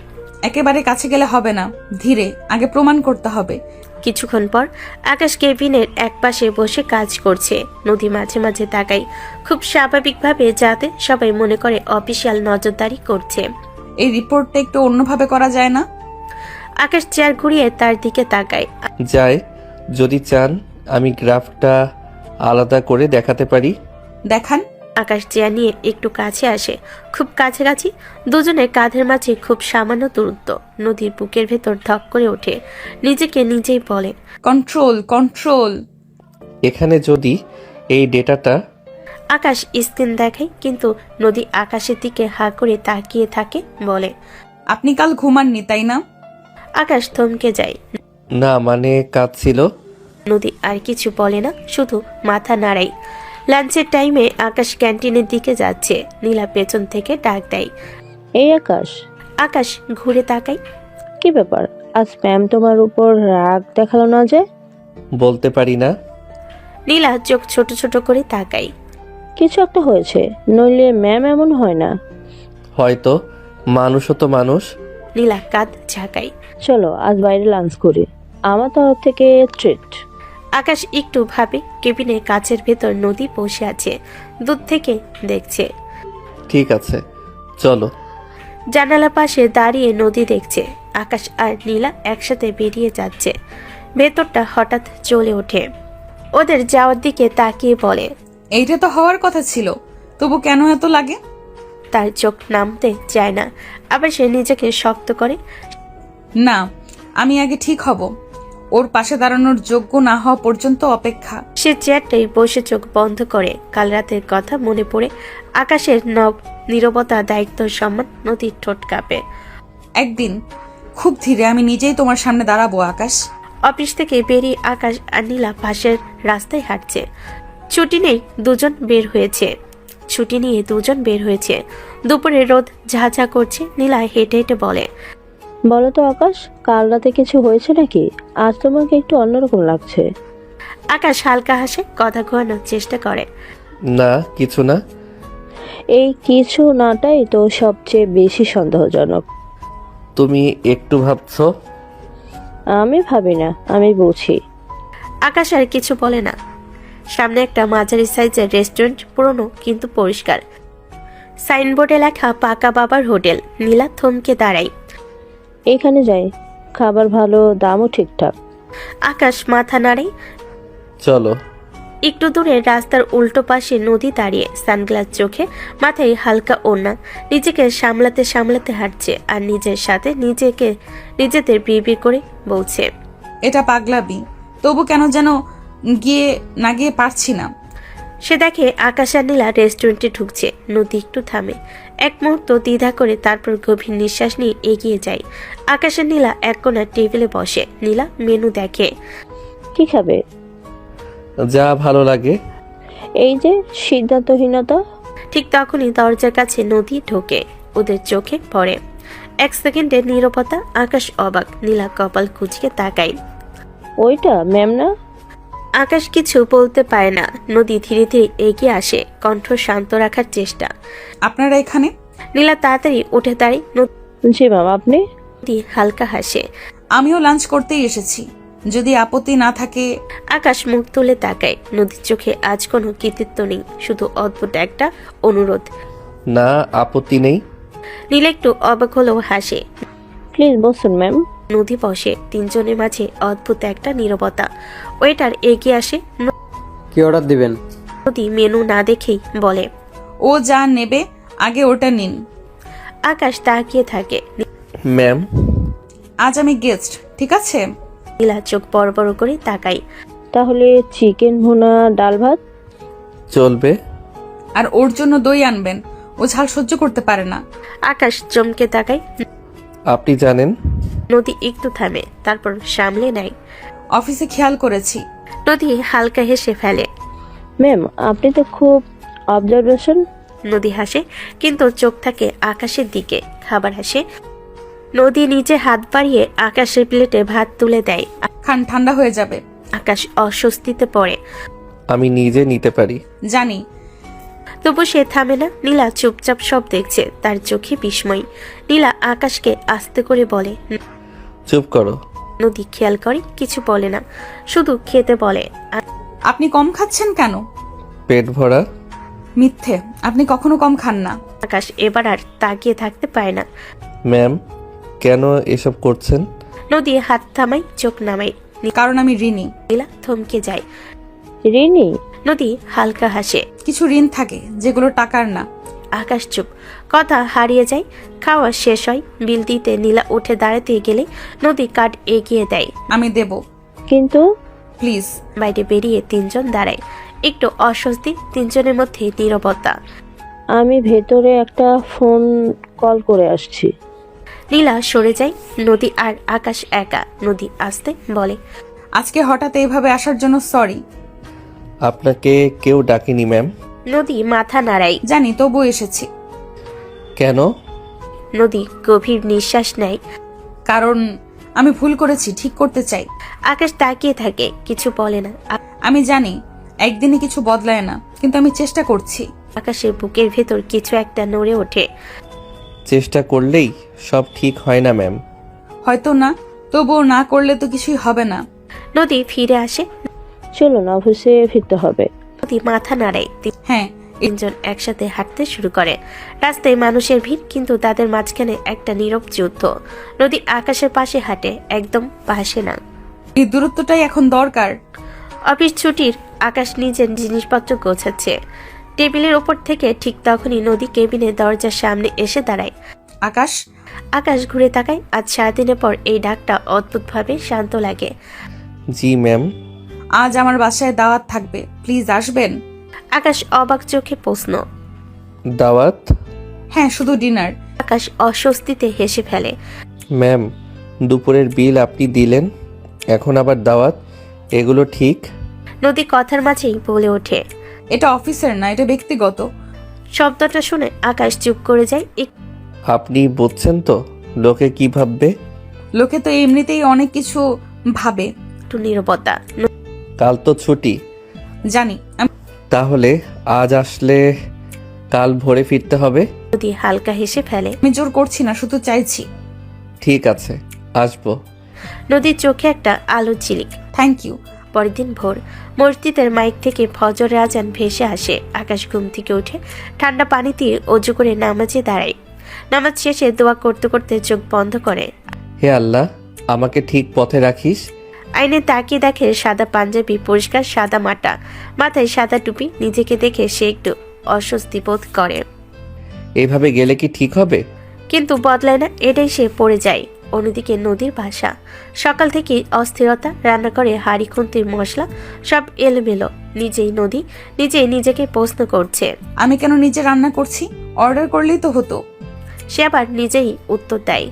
একেবারে কাছে গেলে হবে না, ধীরে, আগে প্রমাণ করতে হবে। কিছুক্ষণ পর আকাশ কেবিনের এক পাশে বসে কাজ করছে। নদী মাঝে মাঝে তাকায়, খুব স্বাভাবিকভাবে, যাতে সবাই মনে করে অফিসিয়াল নজরদারি করছে। এই রিপোর্টটা একটু অন্যভাবে করা যায় না? আকাশ চেয়ার ঘুরিয়ে তার দিকে তাকায়। যায়, যদি চান আমি গ্রাফটা আলাদা করে দেখাতে পারি। দেখান। আকাশ চেয়ার নিয়ে একটু কাছে আসে, খুব কাছাকাছি। দুজনের কাঁধের মাঝে খুব সামান্য দূরত্ব। নদীর বুকের ভেতর ধক করে ওঠে, নিজেকে নিজেই বলে, কন্ট্রোল কন্ট্রোল। এখানে যদি এই ডেটাটা। আকাশ স্ক্রিন দেখায়, কিন্তু নদী আকাশের দিকে হা করে তাকিয়ে থাকে, বলে, আপনি কাল ঘুমাননি তাই না? আকাশ থমকে যায়। না, মানে কাজ ছিল। নদী আর কিছু বলে না, শুধু মাথা নাড়ায়। লাঞ্চের টাইমে আকাশ ক্যান্টিনের দিকে যাচ্ছে। নীলা পেছন থেকে ডাক দেয়, এই আকাশ। আকাশ ঘুরে তাকায়। কি ব্যাপার, আজ ম্যাম তোমার উপর রাগ দেখালো না যে? বলতে পারি না। নীলা চোখ ছোট ছোট করে তাকায়। কিছু একটা হয়েছে, নইলে ম্যাম এমন হয় না। হয়তো, মানুষও তো মানুষ। নীলা কাঁধ ঝাঁকায়। চলো আজ বাইরে লাঞ্চ করি, আমার তরফ থেকে ট্রিট। আকাশ একটু ভাবে। কেবিনের কাচের ভেতর নদী বসে আছে, দূর থেকে দেখছে। ঠিক আছে, চলো। জানালা পাশে দাঁড়িয়ে নদী দেখছে। আকাশ আর নীলা একসাথে বেরিয়ে যাচ্ছে। ভেতরটা হঠাৎ জ্বলে ওঠে। ওদের যাওয়ার দিকে তাকিয়ে বলে, এইটা তো হওয়ার কথা ছিল, তবু কেন এত লাগে? তার চোখ নামতে চায় না, আবার সে নিজেকে শক্ত করে। না, আমি আগে ঠিক হব, ওর পাশে দাঁড়ানোর যোগ্য না হওয়া পর্যন্ত অপেক্ষা। সে চেয়ারটাই বসে চোখ বন্ধ করে। কাল রাতের কথা মনে পড়ে আকাশের নীরবতা, দায়িত্ব, সম্মান। নদীর ঠোঁট কাঁপে। একদিন খুব ধীরে আমি নিজেই তোমার সামনে দাঁড়াবো আকাশ। অফিস থেকে বেরিয়ে আকাশ আর নীলা পাশের রাস্তায় হাঁটছে। ছুটি নিয়ে দুজন বের হয়েছে। দুপুরে রোদ ঝাঁঝা করছে। নীলা হেঁটে হেঁটে বলে, বলো তো আকাশ, কাল রাতে কিছু হয়েছে নাকি? আজ তোমাকে একটু অন্যরকম লাগছে। আকাশ হালকা হাসে, কথা ঘোরানোর চেষ্টা করে। না কিছু না। এই কিছু নাটাই তো সবচেয়ে বেশি সন্দেহজনক। তুমি একটু ভাবছো। আমি ভাবি না, আমি বুঝি। আকাশ আর কিছু বলে না। সামনে একটা মাঝারি সাইজের রেস্টুরেন্ট, পুরনো কিন্তু পরিষ্কার। সাইনবোর্ডে লেখা পাকা বাবার হোটেল। নীলা থমকে দাঁড়ায়। এখানে যাই, খাবার ভালো, দামও ঠিকঠাক। আকাশ মাথা নাড়ে। চলো। একটু দূরে রাস্তার উল্টো পাশে নদী দাঁড়িয়ে, সানগ্লাস চোখে, মাথায় হালকা ওড়না। নিজেকে সামলাতে সামলাতে হাঁটছে আর নিজের সাথে নিজেদের বিড়বিড় করে বলছে, এটা পাগলামি, তবু কেন যেন না গিয়ে পারছি না। সে দেখে আকাশ আর নীলা রেস্টুরেন্টে ঢুকছে। নদী একটু থামে, এক মুহূর্ত দ্বিধা করে, তারপর গভীর নিঃশ্বাস নিয়ে এগিয়ে যায়। আকাশ আর নীলা এক কোণার টেবিলে বসে। নীলা মেনু দেখে। কি খাবে? যা ভালো লাগে। এই যে সিদ্ধান্তহীনতা। ঠিক তখনই দরজার কাছে নদী ঢোকে। ওদের চোখে পড়ে। এক সেকেন্ডের নীরবতা। আকাশ অবাক, নীলা কপাল কুঁচকে তাকায়। ওইটা ম্যাম না? আকাশ কিছু বলতে পারে না। নদী ধীরে ধীরে এগিয়ে আসে, কণ্ঠ শান্ত রাখার চেষ্টা। আপনারা এখানে? নীলা তাড়াতাড়ি উঠে দাঁড়িয়ে। জি ম্যাম, আপনি? নদী হালকা হাসে। আমিও লাঞ্চ করতেই এসেছি, যদি আপত্তি না থাকে। আকাশ মুখ তুলে তাকায়। নদীর চোখে আজ কোনো কৃতিত্ব নেই, শুধু অদ্ভুত একটা অনুরোধ। না আপত্তি নেই। নীলা একটু অবাক হলেও হাসে। প্লিজ বসুন ম্যাম। নদী বসে। তিনজনের মাঝে অদ্ভুত একটা নীরবতা। ওয়েটার এগিয়ে আসে। কি অর্ডার দিবেন? নদী মেনু না দেখেই বলে, ও যা নেবে আগে ওটা নিন। আকাশ তাকিয়ে থাকে। ম্যাম। আজ আমি গেস্ট, ঠিক আছে? নীলা চোখ বড় বড় করে তাকাই। তাহলে চিকেন ভুনা, ডাল ভাত। চলবে। আর ওর জন্য দই আনবেন, ও ঝাল সহ্য করতে পারে না। আকাশ চমকে তাকায়। আপনি জানেন। নদী একটু থামে, তারপর সামলে নেয়। অফিসে খেয়াল করেছি। নদী হালকা হেসে ফেলে। ম্যাম, আপনি তো খুব অবজারভেশন। নদী হাসে, কিন্তু চোখ থাকে আকাশের দিকে। খাবার হাসে। নদী নিচে হাত বাড়িয়ে আকাশের প্লেটে ভাত তুলে দেয়। খান, ঠান্ডা হয়ে যাবে। আকাশ অস্বস্তিতে পড়ে। আমি নিজে নিতে পারি। জানি। তবু সে থামে না। নীলা চুপচাপ সব দেখছে, তার চোখে বিস্ময়। নীলা আকাশকে আস্তে করে বলে, চুপ করো। নদী খেয়াল করে, কিছু বলে না, শুধু খেতে বলে। আর আপনি কম খাচ্ছেন কেন? পেট ভরা। মিথ্যে, আপনি কখনো কম খান না। আকাশ এবার আর তাকিয়ে থাকতে পারে না। ম্যাম কেন এসব করছেন? নদী হাত থামাই, চোখ নামাই। কারণ আমি ঋণী। নীলা থমকে যায়। ঋণী? নদী হালকা হাসে। কিছু ঋণ থাকে যেগুলো টাকার না। আকাশ চুপ, কথা হারিয়ে যায়। খাওয়া শেষ হয়, বিল দিতে নীলা উঠে দাঁড়াতে গেলে নদী কার্ড এগিয়ে দেয়। আমি দেব। কিন্তু প্লিজ। বাইরে বেরিয়ে তিনজন দাঁড়ায়। একটু অস্বস্তি, তিনজনের মধ্যে নীরবতা। আমি ভেতরে একটা ফোন কল করে আসছি। নীলা সরে যায়। নদী আর আকাশ একা। নদী আস্তে বলে, আজকে হঠাৎ এইভাবে আসার জন্য সরি। আপনাকে কেউ ডাকেনি ম্যাম। নদী মাথা নাড়াই। জানি, তবু এসেছি। কেন? নদী গভীর নিঃশ্বাস নেয়। কারণ আমি ভুল করেছি, ঠিক করতে চাই। আকাশ তাকিয়ে থাকে, কিছু বলে না। আমি জানি একদিনে কিছু বদলায় না, কিন্তু আমি চেষ্টা করছি। আকাশের বুকের ভেতর কিছু একটা নড়ে ওঠে। চেষ্টা করলেই সব ঠিক হয় না ম্যাম। হয়তো না, তবুও না করলে তো কিছুই হবে না। নদী ফিরে আসে। চলুন, অফিসে ফিরতে হবে। নদী মাথা নাড়ায়। হ্যাঁ। তিনজন একসাথে হাঁটতে শুরু করে। রাস্তায় মানুষের ভিড়, কিন্তু তাদের মাঝখানে একটা নীরব যুদ্ধ। নদী আকাশের পাশে হাঁটে, একদম পাশে না। এই দূরত্বটাই এখন দরকার। অফিস ছুটির আকাশ নিজের জিনিসপত্র গোছাচ্ছে টেবিলের ওপর থেকে। ঠিক তখনই নদী কেবিনের দরজার সামনে এসে দাঁড়ায়। আকাশ। আকাশ ঘুরে তাকায়। আজ সারাদিনের পর এই ডাকটা অদ্ভুতভাবে শান্ত লাগে। জি ম্যাম। আজ আমার বাসায় দাওয়াত থাকবে, প্লিজ আসবেন? আকাশ অবাক চোখে প্রশ্ন। দাওয়াত? হ্যাঁ, শুধু ডিনার। আকাশ অস্বস্তিতে হেসে ফেলে। ম্যাম দুপুরের বিল আপনি দিলেন, এখন আবার দাওয়াত, এগুলো ঠিক? নদী কথার মাঝেই বলে ওঠে, এটা অফিসের না, এটা ব্যক্তিগত। শব্দটা শুনে আকাশ চুপ করে যায়। আপনি বুঝছেন তো লোকে কি ভাববে? লোকে তো এমনিতেই অনেক কিছু ভাবে। একটু নীরবতা। কাল তো ছুটি। জানি, তাহলে আজ আসলে কাল ভোরে ফিরতে হবে। নদী হালকা হেসে ফেলে। আমি জোর করছি না, শুধু চাইছি। ঠিক আছে, আসবো। নদীর চোখে একটা আলো ঝিলিক। Thank you. পরের দিন ভোর, মসজিদের মাইক থেকে ফজরের আজান ভেসে আসে। আকাশ ঘুম থেকে উঠে ঠান্ডা পানি দিয়ে অজু করে নামাজে দাঁড়ায়। নামাজ শেষে দোয়া করতে করতে চোখ বন্ধ করে। হে আল্লাহ, আমাকে ঠিক পথে রাখিস। আইনে তাকিয়ে দেখে সাদা পাঞ্জাবি, পরিষ্কার সাদা মাটা, মাথায় সাদা টুপি। নিজেকে দেখে সে একটু অস্বস্তি বোধ করে, এভাবে গেলে কি ঠিক হবে? কিন্তু বদলায় না, এটাই সে পড়ে যায়। অন্যদিকে নদীর বাসা, সকাল থেকে অস্থিরতা। রান্না করে হাড়ি খুন্তির মশলা সব এলোমেলো। নিজেই নিজেকে প্রশ্ন করছে, আমি কেন নিজে রান্না করছি? অর্ডার করলেই তো হতো। সে আবার নিজেই উত্তর দেয়,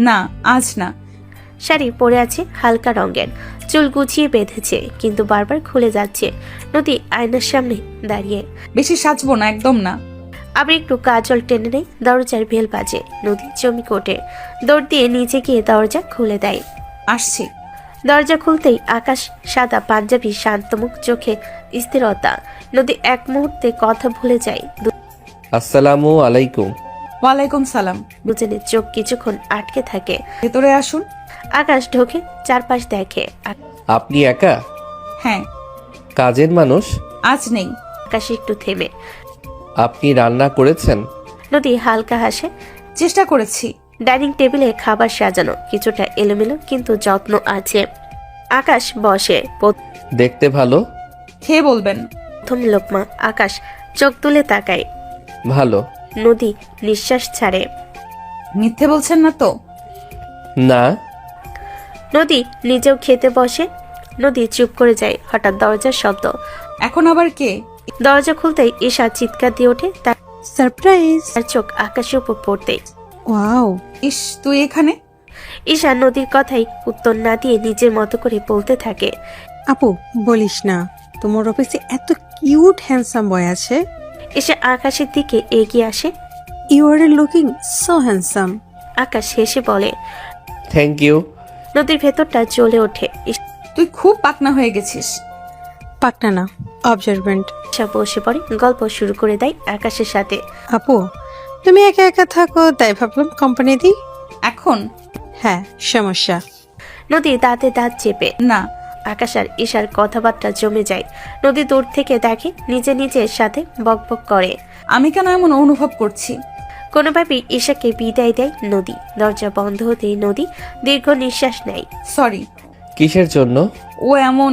না, আজ না। শাড়ি পরে আছে হালকা রঙের, চুল গুছিয়ে বেঁধেছে, কিন্তু বারবার খুলে যাচ্ছে। নদী আয়নার সামনে দাঁড়িয়ে। বেশি সাজবো না, একদম না। আবার একটু কাজল টেনে নেই। দরজার বেল বাজে। নদী চমকে ওঠে, দৌড় দিয়ে নিচে গিয়ে দরজা খুলে দেয়। আসছি। দরজা খুলতেই আকাশ, সাদা পাঞ্জাবি, শান্তমুখ, চোখে স্থিরতা। নদী এক মুহূর্তে কথা ভুলে যায়। আসসালামু আলাইকুম। ওয়ালাইকুম সালাম। দুজনের চোখ কিছুক্ষণ আটকে থাকে। ভেতরে আসুন। আকাশ ঢোকে, চারপাশ দেখে। আপনি একা? হ্যাঁ। কাজের মানুষ? আজ নেই। আকাশ একটু থেমে। আপনি রান্না করেছেন? নদী হালকা হাসে। চেষ্টা করেছি। ডাইনিং টেবিলে খাবার সাজানো, কিছুটা এলোমেলো কিন্তু যত্ন আছে। আকাশ বসে। দেখতে ভালো। খেয়ে বলবেন। প্রথম লোকমা। আকাশ চোখ তুলে তাকায়। ভালো। নদী নিঃশ্বাস ছাড়ে। মিথ্যে বলছেন না তো? না। নদী নিজেও খেতে বসে। নদী চুপ করে যায়। হঠাৎ দরজার শব্দ। এখন আবার কে? দরজা খুলতেই ঈশা চিৎকার দিয়ে ওঠে। তার সারপ্রাইজ। চোখ আকাশের উপর পড়তেই। ওয়াও। ইস, তুই এখানে? ঈশা নদীর কথাই উত্তর না দিয়ে নিজের মতো করে বলতে থাকে, আপু বলিস না, তোমার অফিসে এত কিউট হ্যান্ডসাম বয় আছে। ঈশা আকাশের দিকে এগিয়ে আসে। You are looking so handsome. Akash হেসে বলে। Thank you. নদীর ভেতরটা জ্বলে ওঠে। তুই খুব পাকনা হয়ে গেছিস। পাকনা না, অবজারভেন্ট। ঈশা বসে পড়ে, গল্প শুরু করে দেয় আকাশের সাথে। আপু তুমি একা একা থাকো, তাই ভাবলাম কোম্পানি দিই। এখন? হ্যাঁ, সমস্যা। নদী দাঁতে দাঁত চেপে। না। আকাশ আর ঈশার কথাবার্তা জমে যায়। নদী দূর থেকে দেখে, নিজের সাথে বকবক করে। আমি কেন এমন অনুভব করছি? কোনোভাবেই ঈশাকে বিদায় দেয় নদী। দরজা বন্ধ হতেই নদী দীর্ঘ নিঃশ্বাস নেয়। সরি। কিসের জন্য? ও এমন।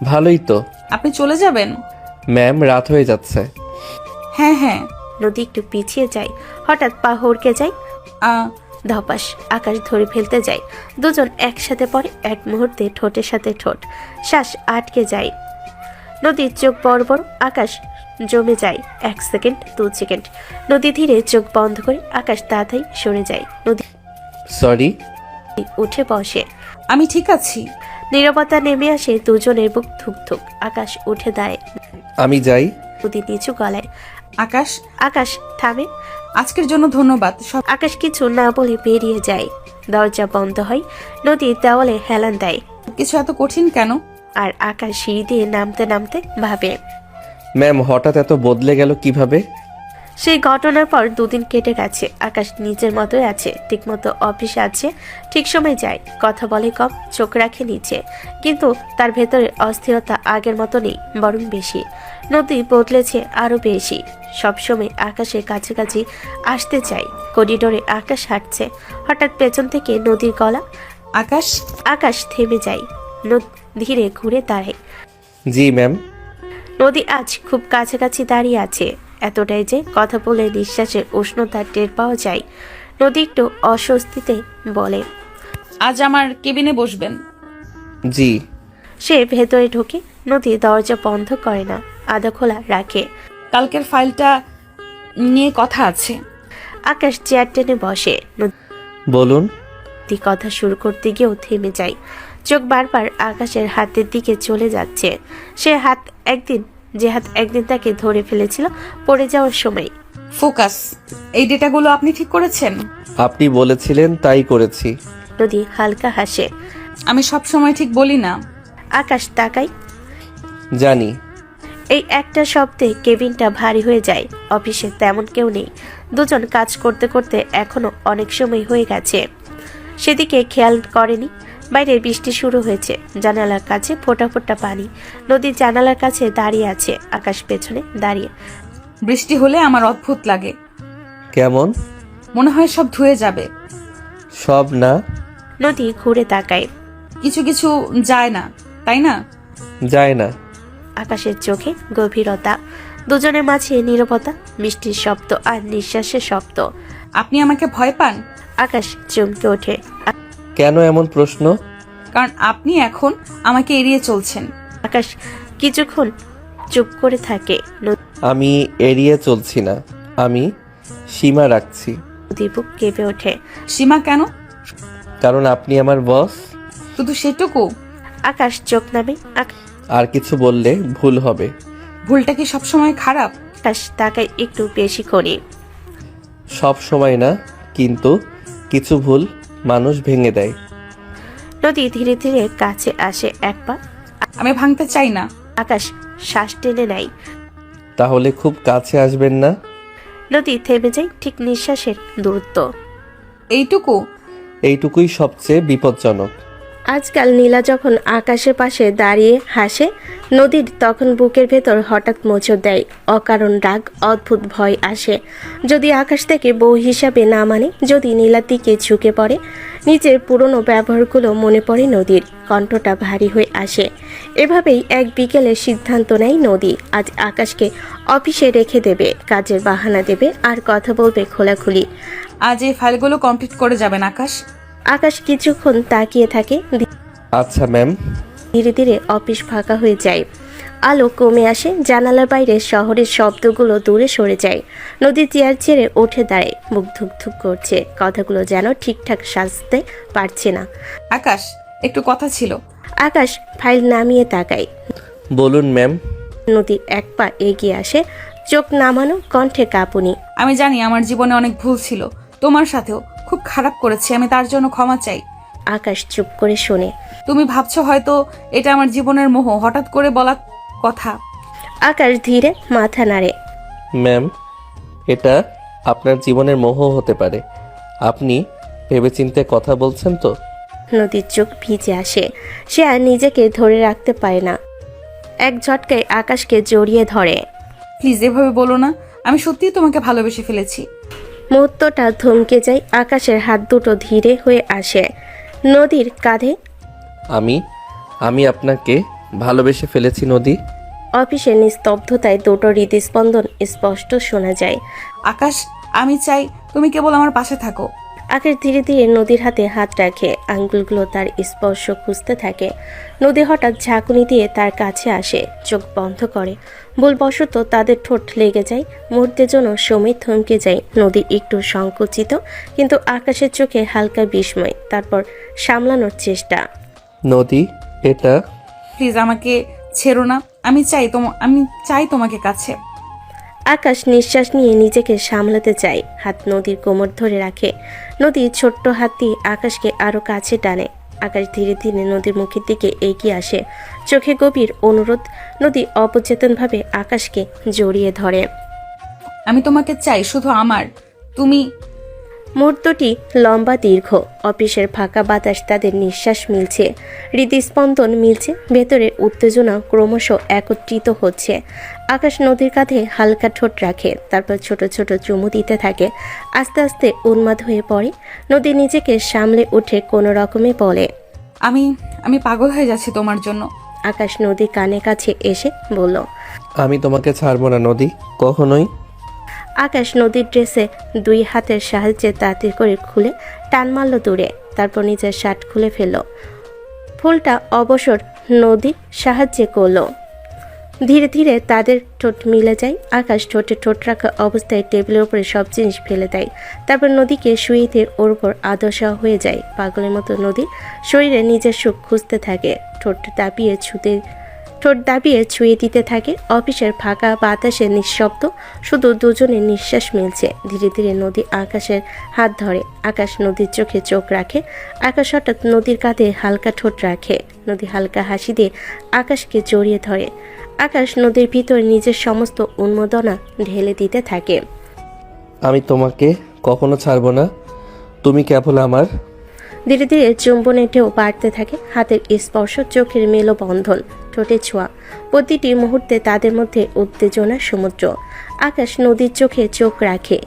ভালোই তো। আপনি চলে যাবেন? ম্যাম, রাত হয়ে যাচ্ছে। হ্যাঁ হ্যাঁ। নদী একটু পিছিয়ে যায়। হঠাৎ পা হড়কে যায়। ধপাস। আকাশ ধরে ফেলতে যায়। দুজন একসাথে পড়ে। এক মুহূর্তে ঠোঁটের সাথে ঠোঁট, শ্বাস আটকে যায়। নদীর চোখ বড় বড়। আকাশ জমে যায়। 1 সেকেন্ড, 2 সেকেন্ড। নদী ধীরে চোখ বন্ধ করে। আকাশ তাড়াতাড়ি সরে যায়। নদী সরি। উঠে বসে। আমি ঠিক আছি। নীরবতা নেমে আসে। দুজনের বুক ধুকধুক। আকাশ উঠে দাঁড়ায়। আমি যাই। নদী নিচু গলায়। আকাশ। আকাশ থামে। আজকের জন্য ধন্যবাদ। আকাশ কিছু না বলে বেরিয়ে যায়। দরজা বন্ধ হয়। নদী দেওয়ালে হেলান দেয়। কিছু এত কঠিন কেন? আর আকাশ সিঁড়ি দিয়ে নামতে নামতে ভাবে, ম্যাম হঠাৎ এত বদলে গেল কিভাবে? সেই ঘটনার পর 2 দিন কেটে গেছে। আকাশ নিজের মতোই আছে। ঠিকমতো অফিসে আছে, ঠিক সময় যায়, কথা বলে কম, চোখ রাখে নিচে। কিন্তু তার ভেতরে অস্থিরতা আগের মতো নেই, বরং বেশি। নদী বদলেছে আরো বেশি। সবসময় আকাশের কাছাকাছি আসতে চাই। করিডোরে আকাশ হাঁটছে। হঠাৎ পেছন থেকে নদীর গলা। আকাশ। আকাশ থেমে যায়। ধীরে ঘুরে দাঁড়ায়। জি ম্যাম। নদী আজ খুব কাছাকাছি দাঁড়িয়ে আছে, এতটাই যে কথা বলে নিঃশ্বাসের উষ্ণতা টের পাওয়া যায়। নদী একটু অস্বস্তিতে বলে, আজ আমার কেবিনে বসবেন। জি। সে ভেতরে ঢোকে। নদী দরজা বন্ধ করে না, আধা খোলা রাখে। কালকের ফাইলটা নিয়ে কথা আছে। আকাশ চেয়ার টেনে বসে। বলুন। নদী কথা শুরু করতে গিয়েও থেমে যায়। চোখ বারবার আকাশের হাতের দিকে চলে যাচ্ছে। যে হাত একদিন তাকে ধরে ফেলেছিল পড়ে যাওয়ার সময়। ফোকাস। এই ডেটাগুলো আপনি ঠিক করেছেন? আপনি বলেছিলেন তাই করেছি। নদী হালকা হাসে। আমি সব সময় ঠিক বলি না। আকাশ তাকায়। জানি। এই একটা শব্দে কেবিনটা ভারী হয়ে যায়। অফিসে তেমন কেউ নেই। দুজন কাজ করতে করতে এখনো অনেক সময় হয়ে গেছে। সেদিকে খেয়াল করেনি। বাইরে বৃষ্টি শুরু হয়েছে। জানালার কাছে ফোঁটা ফোঁটা পানি। নদীর জানালার কাছে দাঁড়িয়ে আছে, আকাশ পেছনে দাঁড়িয়ে। বৃষ্টি হলে আমার অদ্ভুত লাগে। কেমন? মনে হয় সব ধুয়ে যাবে। সব না। নদী ঘুরে তাকায়। কিছু কিছু যায় না, তাই না? যায় না। আকাশের চোখে গভীরতা। দুজনের মাঝে নীরবতা, মিষ্টির শব্দ আর নিঃশ্বাসের শব্দ। আপনি আমাকে ভয় পান? আকাশ চমকে ওঠে। কেন এমন প্রশ্ন? কারণ আপনি এখন আমাকে এড়িয়ে চলছেন। আকাশ কিছুক্ষণ চুপ করে থাকে। আমি এড়িয়ে চলছি না, আমি সীমা রাখছি। নদী বুক কেঁপে ওঠে। সীমা কেন? কারণ আপনি আমার বস। শুধু সেটুকু? আকাশ চোখ নামে। আর কিছু বললে ভুল হবে। ভুলটা কি সবসময় খারাপ? আকাশ তাকায় একটু বেশি করে। সব সময় না, কিন্তু কিছু ভুল মানুষ ভেঙে দেয়। নদী ধীরে ধীরে কাছে আসে এক পা। আমি ভাঙতে চাই না। আকাশ শ্বাস টেনে নেয়। তাহলে খুব কাছে আসবেন না। নদী থেমে যায় ঠিক নিঃশ্বাসের দূরত্ব। এইটুকু? এইটুকুই সবচেয়ে বিপজ্জনক। আজকাল নীলা যখন আকাশের পাশে দাঁড়িয়ে হাসে, নদীর তখন বুকের ভেতর হঠাৎ মোচড় দেয় অকারণ রাগ, অদ্ভুত ভয় আসে। যদি আকাশ থেকে বউ হিসাবে না মানে, যদি নীলার দিকে ঝুঁকে পড়ে, নিজের পুরনো ব্যবহারগুলো মনে পড়ে নদীর। কণ্ঠটা ভারী হয়ে আসে। এভাবেই এক বিকেলে সিদ্ধান্ত নেয় নদী আজ আকাশকে অফিসে রেখে দেবে, কাজের বাহানা দেবে আর কথা বলবে খোলাখুলি। আজ এই ফাইলগুলো কমপ্লিট করে যাবেন আকাশ। আকাশ কিছুক্ষণ তাকিয়ে থাকে। আচ্ছা ম্যাম। ধীরে ধীরে অফিস ফাঁকা হয়ে যায়। আলো কমে আসে। জানালার বাইরে শহরের শব্দগুলো দূরে সরে যায়। নদী চেয়ার ছেড়ে উঠে দাঁড়ায়। মুখ ধুকধুক করছে। কথাগুলো যেন ঠিকঠাক সাজতে পারছে না। আকাশ, একটু কথা ছিল। আকাশ ফাইল নামিয়ে তাকায়। বলুন ম্যাম। নদী এক পা এগিয়ে আসে, চোখ নামানো, কণ্ঠে কাঁপুনি। আমি জানি আমার জীবনে অনেক ভুল ছিল, তোমার সাথেও খুব খারাপ করেছি, আমি তার জন্য ক্ষমা চাই। আকাশ চুপ করে শোনে। তুমি ভাবছো হয়তো এটা আমার জীবনের মোহ, হঠাৎ করে বলা কথা। আকাশ ধীরে মাথা নাড়ে। ম্যাম, এটা আপনার জীবনের মোহ হতে পারে। আপনি ভেবেচিন্তে কথা বলছেন তো? নদীর চোখ ভিজে আসে। সে আর নিজেকে ধরে রাখতে পারে না। এক ঝটকায় আকাশকে জড়িয়ে ধরে। প্লিজ এভাবে বলো না, আমি সত্যিই তোমাকে ভালোবেসে ফেলেছি। মুহূর্তটা থমকে যায়। আকাশের হাত দুটো ধীরে হয়ে আসে নদীর কাঁধে। আমি আপনাকে ভালোবেসে ফেলেছি নদী। অফিসের নিস্তব্ধতায় দুটো হৃদস্পন্দন স্পষ্ট শোনা যায়। আকাশ, আমি চাই তুমি কেবল আমার পাশে থাকো। আকাশ ধীরে ধীরে নদীর হাতে হাত রাখে। আঙ্গুলগুলো তার স্পর্শ খুঁজতে থাকে। নদী হঠাৎ ঝাঁকুনি দিয়ে তার কাছে আসে, চোখ বন্ধ করে। ভুলবশত তাদের ঠোঁট লেগে যায়। মুহূর্তের জন্য সময় থমকে যায়। নদী একটু সংকুচিত, কিন্তু আকাশের চোখে হালকা বিস্ময়। তারপর সামলানোর চেষ্টা। নদী, এটা প্লিজ আমাকে ছেড়ো না, আমি চাই তোমাকে কাছে। আকাশ নিঃশ্বাস নিয়ে নিজেকে সামলাতে চায়। হাত নদীর কোমর ধরে রাখে। নদী ছোট্ট হাত দিয়ে আকাশকে আরো কাছে টানে। আকাশ ধীরে ধীরে নদীর মুখের দিকে এগিয়ে আসে, চোখে গভীর অনুরোধ। নদী অবচেতনভাবে আকাশকে জড়িয়ে ধরে। আমি তোমাকে চাই, শুধু আমার। তুমি। মুহূর্তটি লম্বা দীর্ঘ। অফিসের ফাঁকা বাতাস তাদের নিঃশ্বাস মিলছে, হৃদস্পন্দন মিলছে। ভেতরের উত্তেজনা ক্রমশ একত্রিত হচ্ছে। আকাশ নদীর কাঁধে হালকা ঠোঁট রাখে, তারপর ছোট ছোট চুমু দিতে থাকে। আস্তে আস্তে উন্মাদ হয়ে পড়ে। নদী নিজেকে সামলে উঠে কোনো রকমে বলে, আমি পাগল হয়ে যাচ্ছি তোমার জন্য। আকাশ নদী কানে কাছে এসে বলল, আমি তোমাকে ছাড়বো না নদী, কখনোই। আকাশ নদীর ড্রেসে দুই হাতের সাহায্যে তাড়াতাড়ি করে খুলে টান মারল দূরে। তারপর নিজের শার্ট খুলে ফেলল। ফুলটা অবসর নদী সাহায্যে করল। ধীরে ধীরে তাদের ঠোঁট মিলে যায়। আকাশ ঠোঁটে ঠোঁট রাখা অবস্থায় টেবিলের উপরে সব জিনিস ফেলে দেয়। তারপর নদীকে শুয়ে দিয়ে ওর উপর আদশা হয়ে যায়। পাগলের মতো নদী শরীরে নিজের সুখ খুঁজতে থাকে। ঠোঁট দাপিয়ে ছুতে ঠোঁট দাবিয়ে ছুঁয়ে দিতে থাকে। অফিসের ফাঁকা বাতাসে নিঃশব্দ, শুধু দুজনের নিঃশ্বাস মিলছে। ধীরে ধীরে নদী আকাশের হাত ধরে। আকাশ নদীর চোখে চোখ রাখে। আকাশ হঠাৎ নদীর কাঁধে হালকা ঠোঁট রাখে। নদী হালকা হাসি দিয়ে আকাশকে জড়িয়ে ধরে। আকাশ নদীর ভিতর নিজের সমস্ত উন্মাদনা ঢেলে দিতে থাকে। আমি তোমাকে কখনো ছাড়বো না, তুমি কেবল আমার। ধীরে ধীরে চুম্বনের ঢেউ বাড়তে থাকে। হাতের স্পর্শ, চোখের মেলবন্ধন, ঠোঁটের ছোঁয়া, প্রতিটি মুহূর্তে তাদের মধ্যে উত্তেজনার সমুদ্র। আকাশ নদীর চোখে চোখ রাখে।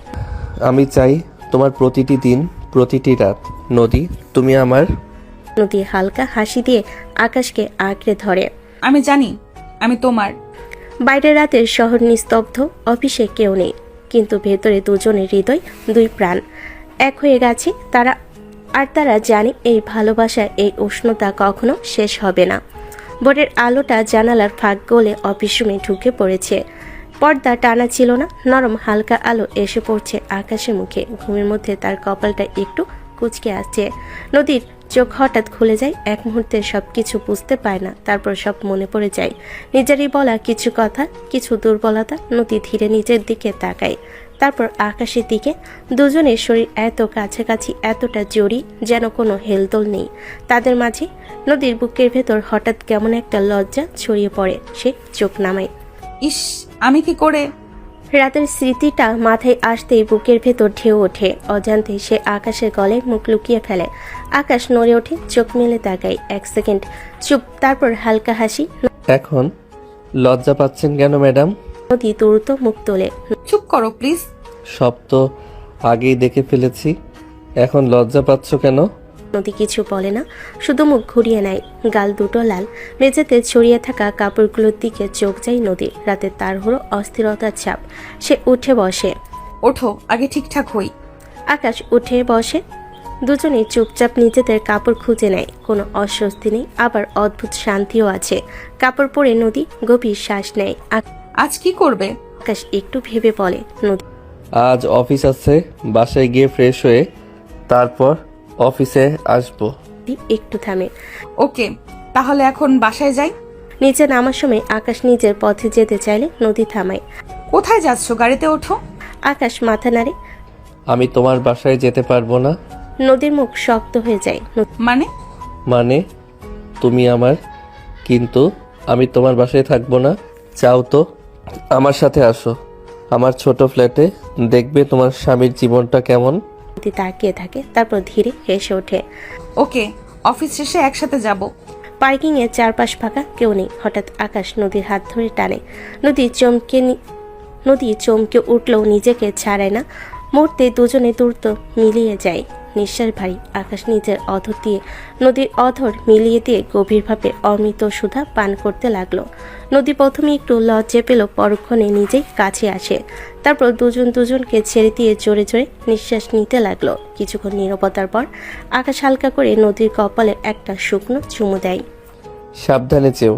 আমি চাই তোমার প্রতিটি দিন, প্রতিটি রাত। নদী, তুমি আমার। নদী হালকা হাসি দিয়ে আকাশকে আঁকড়ে ধরে। আমি জানি আমি তোমার। বাইরের রাতের শহর নিস্তব্ধ, অফিসে কেউ নেই, কিন্তু ভেতরে দুজনের হৃদয়, দুই প্রাণ এক হয়ে গেছে। তারা জানে এই ভালোবাসা, এই উষ্ণতা কখনো শেষ হবে না। ভোরের আলোটা জানালার ফাঁক গলে অফিস রুমে ঢুকে পড়েছে। পর্দা টানা ছিল না, নরম হালকা আলো এসে পড়ছে আকাশের মুখে। ঘুমের মধ্যে তার কপালটা একটু কুঁচকে আসছে। নদীর চোখ হঠাৎ খুলে যায়। এক মুহূর্তে সবকিছু বুঝতে পায় না, তারপর সব মনে পড়ে যায়। নিজেরই বলা কিছু কথা, কিছু দুর্বলতা। নদী ধীরে নিজের দিকে তাকায়, তারপর আকাশের দিকে। দুজনের শরীর এত কাছাকাছি, এতটা জড়ি, যেন কোনো হেলদোল নেই তাদের মাঝে। নদীর বুকের ভেতর হঠাৎ কেমন একটা লজ্জা ছড়িয়ে পড়ে। সে চোখ নামায়। ইস, আমি কি করে? রাতের স্মৃতিটা মাথায় আসতেই বুকের ভেতর ঢেউ ওঠে। অজান্তে সে আকাশের গলায় মুখ লুকিয়ে ফেলে। আকাশ নড়ে ওঠে, চোখ মেলে তাকায়। এক সেকেন্ড চুপ, তারপর হালকা হাসি। এখন লজ্জা পাচ্ছেন কেন ম্যাডাম? নদী দ্রুত মুখ তোলে। চুপ করো প্লিজ। সব তো আগেই দেখে ফেলেছি, এখন লজ্জা পাচ্ছ কেন? নদী কিছু বলে না, শুধু মুখ ঘুরিয়ে নেয়। গাল দুটো লাল। মেঝেতে ছড়িয়ে থাকা কাপড়গুলোর দিকে চোখ যায় নদী। রাতে তাড়াহুড়ো, অস্থিরতার ছাপ। সে উঠে বসে। ওঠো, আগে ঠিকঠাক হই। আকাশ উঠে বসে। দুজনে চুপচাপ নিজেদের কাপড় খুঁজে নেয়। কোনো অস্বস্তি নেই, আবার অদ্ভুত শান্তিও আছে। কাপড় পরে নদী গভীর শ্বাস নেয়। আজ কি করবে? আকাশ একটু ভেবে বলে। নদী আজ অফিস আছে, বাসায় গিয়ে ফ্রেশ হয়ে তারপর অফিসে আসবো। একটু থামে। ওকে, তাহলে এখন বাসায় যাই। নিচে নামার সময় আকাশ নিজের পথে যেতে চাইলে নদী থামায়। কোথায় যাচ্ছ? গাড়িতে ওঠো। আকাশ মাথা নাড়ে। আমি তোমার বাসায় যেতে পারবো না। নদীর মুখ শক্ত হয়ে যায়। মানে তুমি আমার, কিন্তু আমি তোমার বাসায় থাকবো না। চাও তো আমার সাথে আসো আমার ছোট ফ্ল্যাটে, দেখবে তোমার স্বামীর জীবনটা কেমন। নদী তাকিয়ে থাকে, তারপর ধীরে হেসে ওঠে। ওকে, অফিস শেষে একসাথে যাব। পার্কিং এর চারপাশ ফাঁকা, কেউ নেই। হঠাৎ আকাশ নদীর হাত ধরে টানে। নদী চমকে উঠলেও নিজেকে ছাড়ে না। মুহূর্তে দুজনে দ্রুত মিলিয়ে যায়। নিঃশ্বাস ভারী। আকাশ নিজের অধর দিয়ে নদীর অধর মিলিয়ে দিয়ে গভীরভাবে অমৃত সুধা পান করতে লাগলো। নদী প্রথমে একটু লজ্জা পেল, পরক্ষণে নিজেই কাছে আসে। তারপর দুজনকে ছেড়ে দিয়ে জোরে জোরে নিঃশ্বাস নিতে লাগলো। কিছুক্ষণ নীরবতার পর আকাশ হালকা করে নদীর কপালে একটা শুকনো চুমু দেয়। সাবধানে চেও।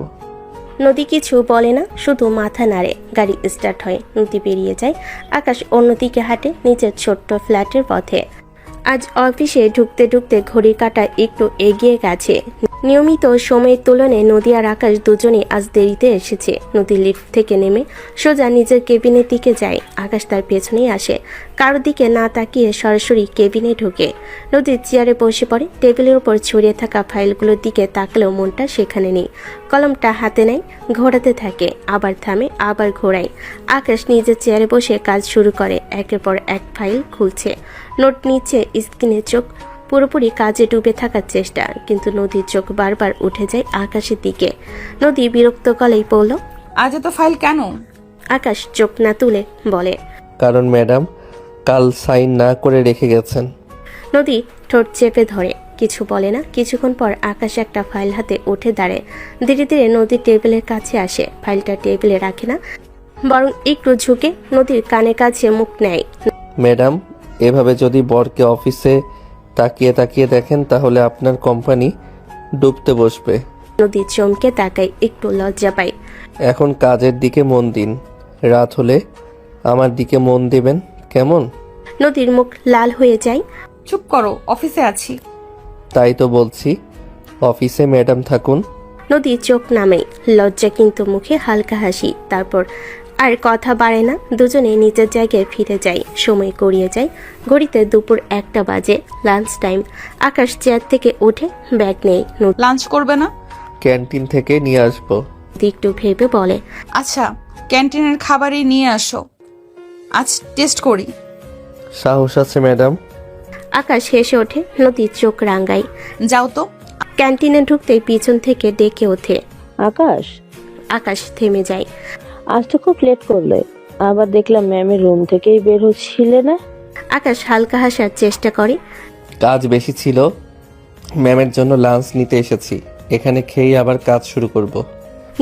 নদী কিছু বলে না, শুধু মাথা নাড়ে। গাড়ি স্টার্ট হয়, নদী বেরিয়ে যায়। আকাশ অন্যদিকে হাঁটে নিজের ছোট্ট ফ্ল্যাটের পথে। আজ অফিসে ঢুকতে ঢুকতে ঘড়ির কাঁটা একটু এগিয়ে গেছে। নিয়মিত সময়ের তুলনায় নদী আর আকাশ দুজনেই আজ দেরিতে এসেছে। নদী লিফট থেকে নেমে সোজা নিজের কেবিনের দিকে যায়। আকাশ তার পেছনেই আসে। কারোর দিকে না তাকিয়ে সরাসরি কেবিনে ঢোকে। নদীর চেয়ারে বসে পড়ে। টেবিলের উপর ছড়িয়ে থাকা ফাইলগুলোর দিকে তাকলেও মনটা সেখানে নেই। কলমটা হাতে নেয়, ঘোরাতে থাকে, আবার থামে, আবার ঘোরায়। আকাশ নিজের চেয়ারে বসে কাজ শুরু করে। একের পর এক ফাইল খুলছে, নোট নিচ্ছে, স্ক্রিনে চোখ, পুরোপুরি কাজে ডুবে থাকার চেষ্টা। কিন্তু নদীর চোখ বারবার উঠে যায় আকাশের দিকে। নদী বিরক্ত গলায় বলল, আজ এত ফাইল কেন? আকাশ চোখ না তুলে বলে, কারণ ম্যাডাম কাল সাইন না করে রেখে গেছেন। নদী ঠোঁট চেপে ধরে, কিছু বলে না। কিছুক্ষণ পর আকাশ একটা ফাইল হাতে উঠে দাঁড়ায়। ধীরে ধীরে নদীর টেবিলের কাছে আসে। ফাইলটা টেবিলে রাখে না, বরং একটু ঝুঁকে নদীর কানে কাছে মুখ নেয়। ম্যাডাম, এভাবে যদি বরকে অফিসে তাকিয়ে তাকিয়ে দেখেন তাহলে আপনার কোম্পানি ডুবতে বসবে। নদী চমকে তাকায়, একটু লজ্জা পায়। এখন কাজের দিকে মন দিন, রাত হলে আমার দিকে মন দিবেন, কেমন? নদীর মুখ লাল হয়ে যায়। চুপ করো, অফিসে আছি। তাই তো বলছি, অফিসে ম্যাডাম থাকুন। নদী চোখ নামে, লজ্জা কিন্তু মুখে হালকা হাসি। তারপর আর কথা বাড়ে না, দুজনে নিজের জায়গায় ফিরে যায়। সময় গড়িয়ে যায়, ঘড়িতে দুপুর 1টা বাজে, লাঞ্চ টাইম। আকাশ চেয়ার থেকে উঠে ব্যাগ নেই। নদী লাঞ্চ করবে না? ক্যান্টিন থেকে নিয়ে আসবো। একটু ভেবে বলে, আচ্ছা, ক্যান্টিনের খাবারই নিয়ে আসো, আজ টেস্ট করি। সাহস আছে ম্যাডাম। আকাশ হেসে ওঠে। নদীর চোখ রাঙ্গায়। যাও তো। ক্যান্টিনে ঢুকতেই পিছন থেকে ডেকে ওঠে। আকাশ, আকাশ থেমে যায়। আজ তো খুব লেট করলে। আবার দেখলাম ম্যামের রুম থেকেই বের হচ্ছিলে না। আকাশ হালকা হাসার চেষ্টা করে। কাজ বেশি ছিল, ম্যামের জন্য লাঞ্চ নিতে এসেছি। এখানে খেয়ে আবার কাজ শুরু করব।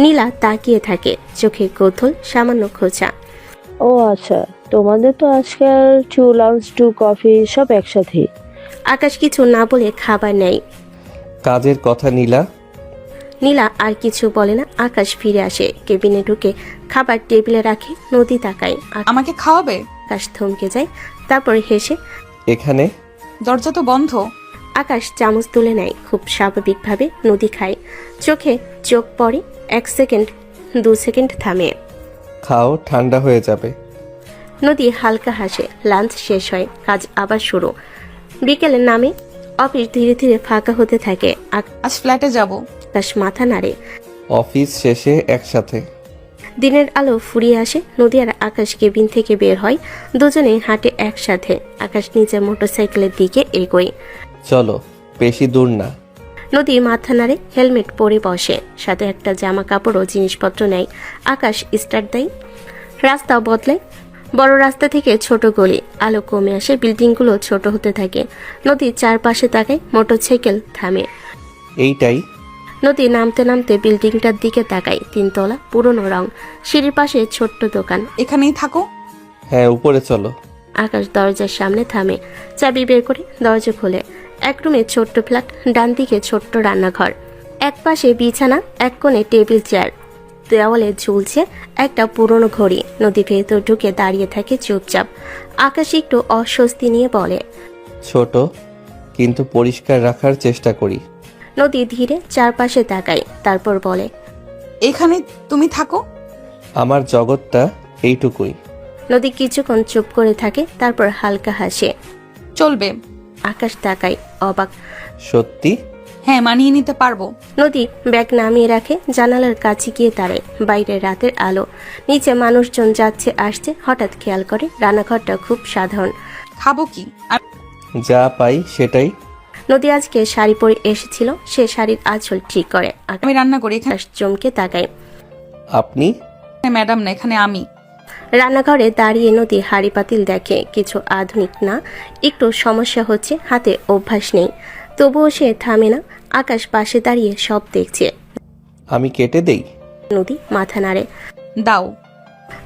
নীলা তাকিয়ে থাকে, চোখে কৌতূহল, সামান্য খোঁচা। ও আচ্ছা, তোমাদের তো আজকাল 2 লাঞ্চ 2 কফি সব একসাথে। আকাশ কিছু না বলে খাবার নেয়। কাজের কথা নীলা। নীলা আর কিছু বলে না। আকাশ ফিরে আসে, কেবিনে ঢুকে খাবার টেবিলে রাখে। নদী তাকায়। আমাকে খাওয়াবে? আকাশ থমকে যায়, তারপর হেসে। এখানে? দরজা তো বন্ধ। আকাশ চামচ তুলে নেয়। খুব স্বাভাবিকভাবে নদী খায়। চোখে চোখ পড়ে। 1 সেকেন্ড, 2 সেকেন্ড থামে। খাও, ঠান্ডা হয়ে যাবে। নদী হালকা হাসে। লাঞ্চ শেষ হয়, কাজ আবার শুরু। বিকেলের নামে অফিস ধীরে ধীরে ফাঁকা হতে থাকে। আজ ফ্ল্যাটে যাব। আকাশ মাথা নাড়ে। অফিস শেষে একসাথে। দিনের আলো ফুরিয়ে আসে। নদী আর আকাশ কেবিন থেকে বের হয়। দুজনে হাঁটে একসাথে। আকাশ নিজের মোটরসাইকেলের দিকে এগোয়। চলো, বেশি দূর না। নদী মাথা নাড়ে। হেলমেট পরে বসে, সাথে একটা জামা কাপড় ও জিনিসপত্র নেয়। আকাশ স্টার্ট দেয়। রাস্তা বদলায়। বড় রাস্তা থেকে ছোট গলি। আলো কমে আসে, বিল্ডিংগুলো ছোট হতে থাকে। নদী চারপাশে তাকায়। মোটরসাইকেল থামে। এইটাই? নদী নামতে নামতে বিল্ডিংটার দিকে তাকায়। 3 তলা, পুরনো রং, সিঁড়ির পাশে ছোট্ট দোকান। এখানেই থাকো? হ্যাঁ, উপরে চলো। আকাশ দরজার সামনে থামে, চাবি বের করে দরজা খোলে। এক রুমে ছোট্ট ফ্ল্যাট, ডান দিকে ছোট্ট রান্নাঘর, এক পাশে বিছানা, এক কোণে টেবিল চেয়ার, দেওয়ালে ঝুলছে একটা পুরনো ঘড়ি। নদী ভেতর ঢুকে দাঁড়িয়ে থাকে চুপচাপ। আকাশ একটু অস্বস্তি নিয়ে বলে, ছোট, কিন্তু পরিষ্কার রাখার চেষ্টা করি। নদী ধীরে চারপাশে তাকায়, তারপর বলে, এখানে তুমি থাকো? আমার জগৎটা এইটুকুই। নদী কিছুক্ষণ চুপ করে থাকে, তারপর হালকা হাসে। চলবে। আকাশ তাকায়, অবাক। সত্যি? হ্যাঁ, মানিয়ে নিতে পারবো। নদী ব্যাগ নামিয়ে রাখে, জানালার কাছে গিয়ে দাঁড়ায়। বাইরে রাতের আলো, নিচে মানুষজন যাচ্ছে আসছে। হঠাৎ খেয়াল করে রান্নাঘরটা খুব সাধারণ। খাবো কি? যা পাই সেটাই। নদী আজকে শাড়ি পরে এসেছিল, সে শাড়ির আঁচল ঠিক করে। আমি রান্না করি এখানে। আকাশ চমকে তাকায়। আপনি? ম্যাডাম না, এখানে আমি। রান্নাঘরে দাঁড়িয়ে নদী হাঁড়ি পাতিল দেখে। কিছু আধুনিক না, একটু সমস্যা হচ্ছে, হাতে অভ্যাস নেই। তবুও সে থামে না। আকাশ পাশে দাঁড়িয়ে সব দেখছে। আমি কেটে দেই? নদী মাথা নাড়ে। দাও।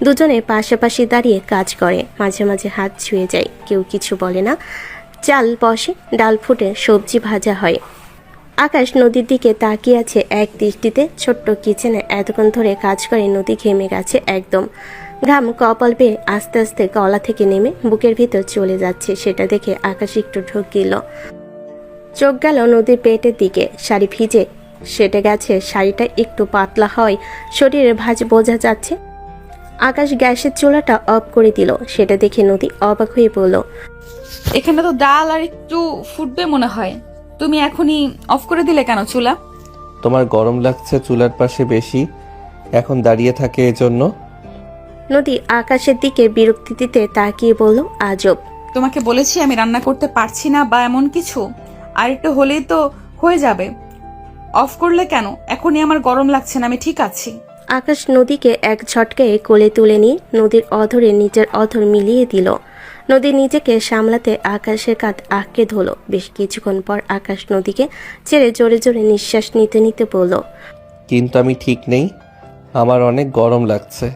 দুজনে পাশাপাশি দাঁড়িয়ে কাজ করে। মাঝে মাঝে হাত ছুঁয়ে যায়, কেউ কিছু বলে না। চাল বসে, ডাল ফুটে, সবজি ভাজা হয়। আকাশ নদীর দিকে তাকিয়ে আছে এক দৃষ্টিতে। ছোট্ট কিচেনে এতক্ষণ ধরে কাজ করে নদী ঘেমে গেছে একদম। ঘাম কপাল বেয়ে আস্তে আস্তে গলা থেকে নেমে বুকের ভিতর চলে যাচ্ছে। সেটা দেখে আকাশ একটু ঢোক গেল। চোখ গেল নদীর পেটের দিকে। শাড়ি ভিজে সেটে গেছে, শাড়িটা একটু পাতলা হয়, শরীরের ভাঁজ বোঝা যাচ্ছে। আকাশ গ্যাসের চুলাটা অফ করে দিল। সেটা দেখে নদী অবাক হয়ে বলল, এখানে তো ডাল আর একটু ফুটবে মনে হয়, তুমি এখনই অফ করে দিলে কেন চুলা? তোমার গরম লাগছে চুলার পাশে বেশি, এখন দাঁড়িয়ে থাকে এজন্য। নদী আকাশের দিকে বিরক্তিতে তাকিয়ে বলল, আজব। তোমাকে বলেছি আমি রান্না করতে পারছি না বা এমন কিছু, আর একটু হলেই তো হয়ে যাবে। অফ করলে কেন? এখনই আমার গরম লাগছে না, আমি ঠিক আছি। আকাশ নদীকে এক ঝটকায় কোলে তুলে নিয়ে নদীর অধরে নিজের অধর মিলিয়ে দিল। নদী নিজেকে সামলাতে আকাশের কাঁধ আঁকড়ে ধরল। বেশ কিছুক্ষণ পর আকাশ নদীকে ছেড়ে জোরে জোরে নিঃশ্বাস নিতে নিতে বলল, কিন্তু আমি ঠিক নেই, আমার অনেক গরম লাগছে।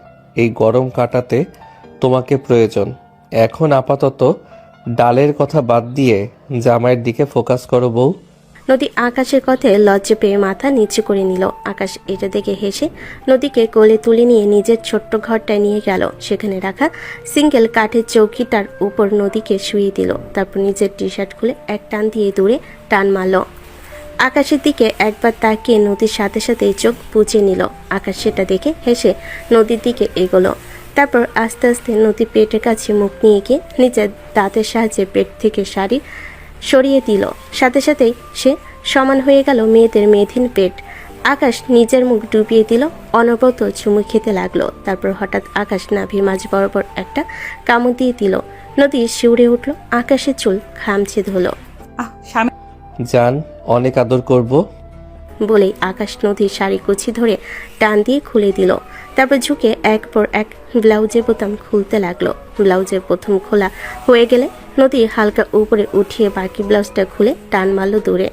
এই গরম কাটাতে তোমাকে প্রয়োজন। এখন আপাতত ডালের কথা বাদ দিয়ে জামাইয়ের দিকে ফোকাস করো বউ। নদী আকাশের কথায় লজ্জা পেয়ে মাথা নিচু করে নিল। আকাশ এটা দেখে হেসে নদীকে কোলে তুলে নিয়ে নিজের ছোট্ট ঘরটায় নিয়ে গেল। সেখানে রাখা সিঙ্গেল কাঠের চৌকিটার উপর নদীকে শুয়ে দিল। তারপর নিজের টি শার্ট খুলে এক টান দিয়ে দূরে টান মারল। আকাশের দিকে একবার তাকিয়ে নদীর সাথে সাথে চোখ বুজে নিল। আকাশ সেটা দেখে হেসে নদীর দিকে এগোলো। তারপর আস্তে আস্তে নদী পেটের কাছে মুখ নিয়ে গিয়ে নিজের দাঁতের সাহায্যে পেট থেকে শাড়ি সরিয়ে দিল। সাথে সাথেই সে সমান হয়ে গেল মেয়েদের মেধিন পেট। আকাশ নিজের মুখ ডুবিয়ে দিল, অনবরত চুমু খেতে লাগলো। তারপর হঠাৎ আকাশ নাভির মাঝ বরাবর একটা কামড় দিয়ে দিল। নদী শিউরে উঠল, আকাশের চুল খামছে ধুলো। স্বামী জান, অনেক আদর করব। বলেই আকাশ নদীর শাড়ি কুচি ধরে টান দিয়ে খুলে দিল। তারপর ঝুঁকে এক পর এক ব্লাউজের বোতাম খুলতে লাগলো। ব্লাউজের প্রথম খোলা হয়ে গেলে নদী হালকা উপরে উঠিয়ে বাকি ব্লাউজটা খুলে টান মারল দূরে।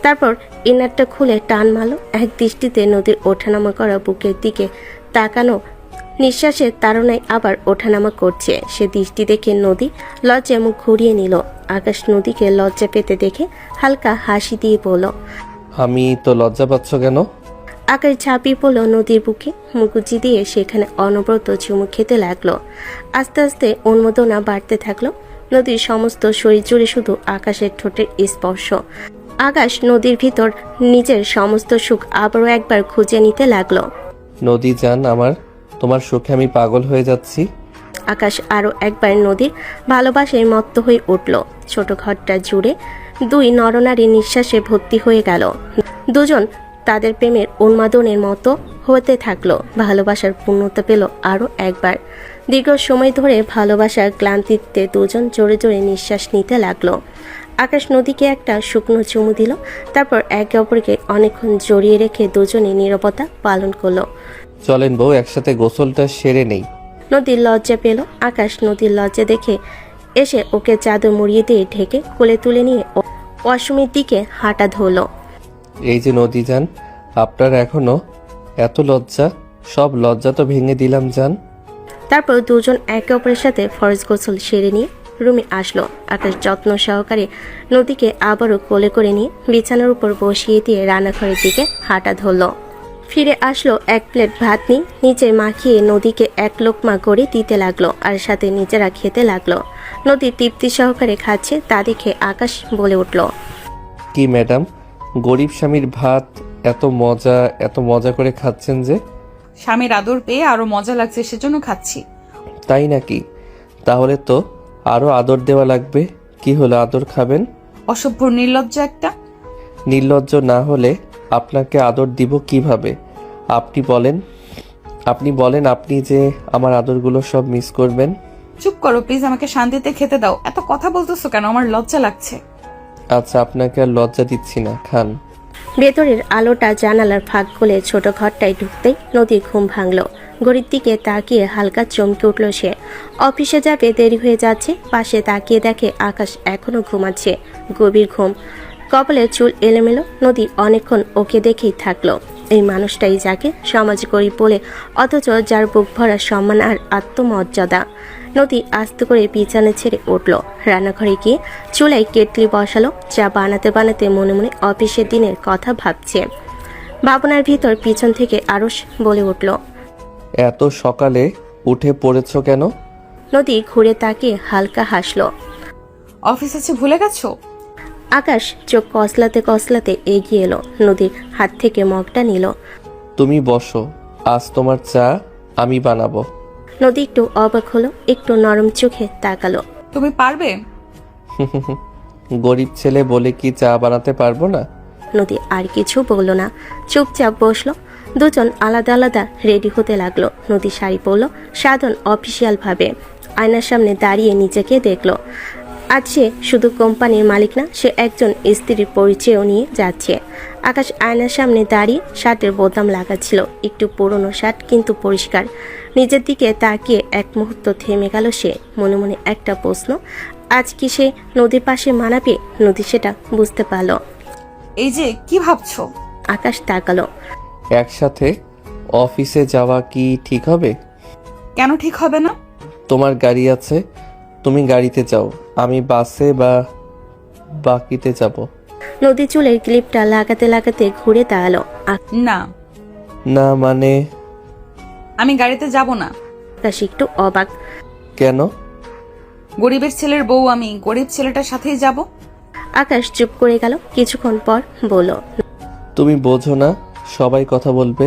তারপর ইনারটা খুলে টান মারল। এক দৃষ্টিতে নদীর ওঠানামা করা বুকের দিকে তাকানো, নিঃশ্বাসের তাড়নায় আবার ওঠানামা করছে সে দৃষ্টি দেখে নদী লজ্জায় মুখ ঘুরিয়ে নিল। আকাশ নদীকে লজ্জা পেতে দেখে হালকা হাসি দিয়ে বলল, আমি তো লজ্জা পাচ্ছ কেন? আকাশ ঝাঁপিয়ে পড়ল নদীর বুকে, মুকুজি দিয়ে সেখানে অনবরত চুমু খেতে লাগলো। আস্তে আস্তে উন্মোদনা বাড়তে থাকলো। নদীর সমস্ত শরীর জুড়ে শুধু আকাশের ঠোঁটের স্পর্শ। আকাশ নদীর ভিতর নিজের সমস্ত সুখ আবারও একবার খুঁজে নিতে লাগলো। নদী জান, আমার তোমার সুখে আমি পাগল হয়ে যাচ্ছি। আকাশ আরো একবার নদীর ভালোবাসায় মত্ত হয়ে উঠল। ছোট ঘরটা জুড়ে দুই নরনারী নিঃশ্বাসে ভর্তি হয়ে গেল। দুজন তাদের প্রেমের উন্মাদনের মতো হতে থাকলো। ভালোবাসার পূর্ণতা পেল আরো একবার। দীর্ঘ সময় ধরে ভালোবাসার ক্লান্তিতে দুজন জোরে জোরে নিঃশ্বাস নিতে লাগলো। আকাশ নদীকে একটা শুকনো চুমু দিল। তারপর একে অপরকে অনেকক্ষণ জড়িয়ে রেখে দুজনে নীরবতা পালন করলো। চলেন বউ, একসাথে গোসলটা সেরে নেই। নদীর লজ্জা পেল। আকাশ নদীর লজ্জা দেখে এসে ওকে চাদর মুড়িয়ে দিয়ে ঢেকে কোলে তুলে নিয়ে ওয়াশরুমের দিকে হাঁটা ধরলো। এই যে নদী জান, আপনার এখনো এত লজ্জা? সব লজ্জা তো ভেঙে দিলাম জান। তারপর দুজন একে অপরের সাথে ফরজ গোসল সেরে নিয়ে রুমে আসলো। আকাশ যত্ন সহকারে নদীকে আবারও কোলে করে নিয়ে বিছানার উপর বসিয়ে দিয়ে রান্নাঘরের দিকে হাঁটা ধরলো। ফিরে আসলো এক প্লেট ভাত নিয়ে নিচে মাখিয়ে নদীকে এক লোকমা করে দিতে লাগলো আর সাথে নিজেরা খেতে লাগলো। নদী তৃপ্তি সহকারে খাচ্ছে, তা দেখে আকাশ বলে উঠল, কি ম্যাডাম, গরিব স্বামীর ভাত এত মজা করে খাচ্ছেন যে? স্বামীর আদর পেয়ে আরো মজা লাগছে সেজন্য খাচ্ছি। তাই নাকি? তাহলে তো আরো আদর দেওয়া লাগবে। কি হলো, আদর খাবেন? অসভ্য নির্লজ্জ একটা। নির্লজ্জ না হলে আপনাকে আদর দিব কিভাবে? আপনি বলেন আপনি যে আমার আদরগুলো সব মিস করবেন। চুপ করো প্লিজ, আমাকে শান্তিতে খেতে দাও। এত কথা বলতেছো কেন? আমার লজ্জা লাগছে। আচ্ছা, আপনাকে আর লজ্জা দিচ্ছি না, খান। ভেতরের আলোটা জানালার ফাঁক গলে ছোট ঘরটায় ঢুকতেই নদীর ঘুম ভাঙলো। ঘড়ির দিকে তাকিয়ে হালকা চমকে উঠল সে। অফিসে যাবে, দেরি হয়ে যাচ্ছে। পাশে তাকিয়ে দেখে আকাশ এখনো ঘুমাচ্ছে, গভীর ঘুম। কপালে চুল এলোমেলো। নদী অনেকক্ষণ ওকে দেখেই থাকলো। এই মানুষটাই যাকে সমাজ গরিব বলে, অথচ যার বুক ভরা সম্মান আর আত্মমর্যাদা। নদী আস্তে করে বিছানা ছেড়ে উঠল। রান্নাঘরে গিয়ে চুলায় কেটলি বসালো। চা বানাতে বানাতে মনে মনে অফিসের দিনের কথা ভাবছে। ভাবনার ভিতর পিছন থেকে আরশ বলে উঠল, এত সকালে উঠে পড়েছো কেন? নদী ঘুরে তাকিয়ে হালকা হাসলো। অফিস আছে ভুলে গেছো? আকাশ চোখ কসলাতে কসলাতে এগিয়ে এলো, নদীর হাত থেকে মগটা নিল। তুমি বসো, আজ তোমার চা আমি বানাবো। নদী একটু অবাক হলো, একটু নরম চোখে তাকালো। তুমি পারবে? গরিব ছেলে বলে কি চা বানাতে পারবো না? নদী আর কিছু বললো না, চুপচাপ বসলো। দুজন আলাদা আলাদা রেডি হতে লাগলো। নদী শাড়ি পরলো সাধারণ অফিসিয়াল ভাবে। আয়নার সামনে দাঁড়িয়ে নিজেকে দেখলো। আজ সে শুধু কোম্পানির মালিক না, সে একজন স্ত্রীর পরিচয়ও নিয়ে যাচ্ছে। আকাশ আয়নার সামনে দাঁড়িয়ে শার্টের বোতাম লাগাচ্ছিল। একটু পুরনো শার্ট, কিন্তু পরিষ্কার। নিজের দিকে তাকিয়ে এক মুহূর্ত থেমে গেল সে। মনে মনে একটা প্রশ্ন, আজ কি সে নদীর পাশে মানাবে? নদী সেটা বুঝতে পারল। এই যে কি ভাবছো? আকাশ তাকালো। একসাথে অফিসে যাওয়া কি ঠিক হবে? কেন ঠিক হবে না? তোমার গাড়ি আছে, তুমি গাড়িতে যাও, আমি বাসে বা বাকিতে যাব। নদী চুলের ক্লিপটা লাগাতে লাগাতে ঘুরে দাঁড়ালো। না না মানে? আমি গাড়িতে যাব না। আকাশ একটু অবাক। কেন? গরিবের ছেলের বউ আমি, গরিব ছেলেটার সাথেই যাব। আকাশ চুপ করে গেল, কিছুক্ষণ পর বলল, তুমি বোঝো না, সবাই কথা বলবে,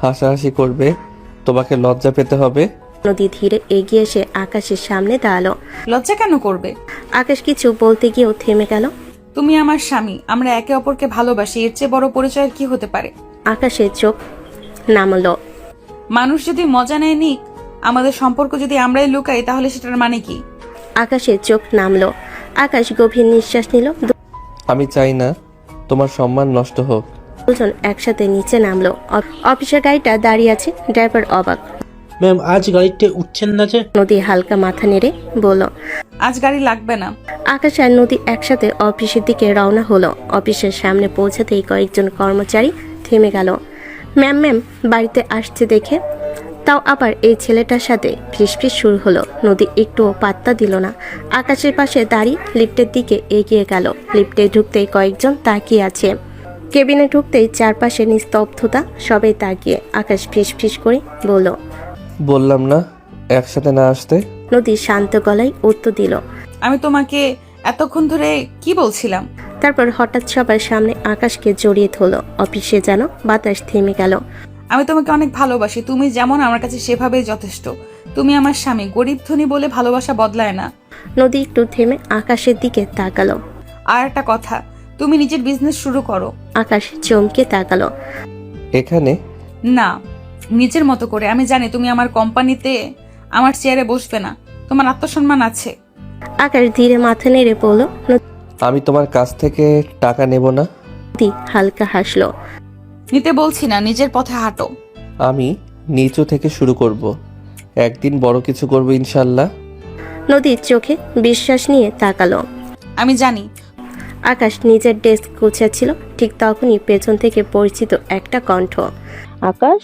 হাসাহাসি করবে, তোমাকে লজ্জা পেতে হবে। নদী ধীরে এগিয়ে এসে আকাশের সামনে দাঁড়ালো। লজ্জা কেন করবে? আকাশ কিছু বলতে গিয়েও থেমে গেল। তুমি আমার স্বামী, আমরা একে অপরকে ভালোবাসি, এর চেয়ে বড় পরিচয় আর কি হতে পারে? আকাশের চোখ নামলো। মানুষ যদি মজা নেয় নিক, আমাদের সম্পর্ক যদি আমরাই লুকাই তাহলে সেটার মানে কি? আকাশের চোখ নামলো। আকাশ গভীর নিঃশ্বাস নিল। আমি চাই না তোমার সম্মান নষ্ট হোক। দুজন একসাথে নিচে নামলো। অফিসের গাড়িটা দাঁড়িয়ে আছে, ড্রাইভার অবাক। ম্যাম আজ গাড়িতে উঠছেন না যে? নদী হালকা মাথা নেড়ে বলল, আজ গাড়ি লাগবে না। আকাশ আর নদী একসাথে অফিসের দিকে রওনা হলো। অফিসের সামনে পৌঁছাতেই কয়েকজন কর্মচারী থেমে গেল। ম্যাম ম্যাম বাড়িতে আসছে দেখে। তাও আবার এই ছেলেটার সাথে ফিসফিস শুরু হলো। নদী একটুও পাত্তা দিল না। আকাশের পাশে দাঁড়িয়ে লিফটের দিকে এগিয়ে গেল। লিফটে ঢুকতেই কয়েকজন তাকিয়ে আছে। কেবিনে ঢুকতেই চারপাশে নিস্তব্ধতা, সবাই তাকিয়ে। আকাশ ফিসফিস করে বলল, বললাম না একসাথে না আসতে। নদী শান্ত গলায় উত্তর দিল। আমি তোমাকে এতক্ষণ ধরে কি বলছিলাম? তারপর হঠাৎ সবার সামনে আকাশকে জড়িয়ে ধরল। অফিসে যেন বাতাস থেমে গেল। আমি তোমাকে অনেক ভালোবাসি, তুমি যেমন আমার কাছে সেভাবেই যথেষ্ট। তুমি আমার স্বামী, গরিব ধনী বলে ভালোবাসা বদলায় না। নদী একটু থেমে আকাশের দিকে তাকালো। আর একটা কথা, তুমি নিজের বিজনেস শুরু করো। আকাশ চমকে তাকালো। এখানে? না, নিজের মতো করে। আমি জানি তুমি আমার কোম্পানিতে আমার চেয়ারে বসবে না, তোমার আত্মসম্মান আছে। আকাশ ধীরে মাথা নেড়ে বলল, আমি তোমার কাছ থেকে টাকা নেব না। নদী হালকা হাসলো। নিতে বলছি না, নিজের পথে হাঁটো। আমি নিচু থেকে শুরু করব, একদিন বড় কিছু করব ইনশাল্লাহ। নদীর চোখে বিশ্বাস নিয়ে তাকালো। আমি জানি। আকাশ নিজের ডেস্ক গুছাচ্ছিল, ঠিক তখনই পেছন থেকে পরিচিত একটা কণ্ঠ। আকাশ?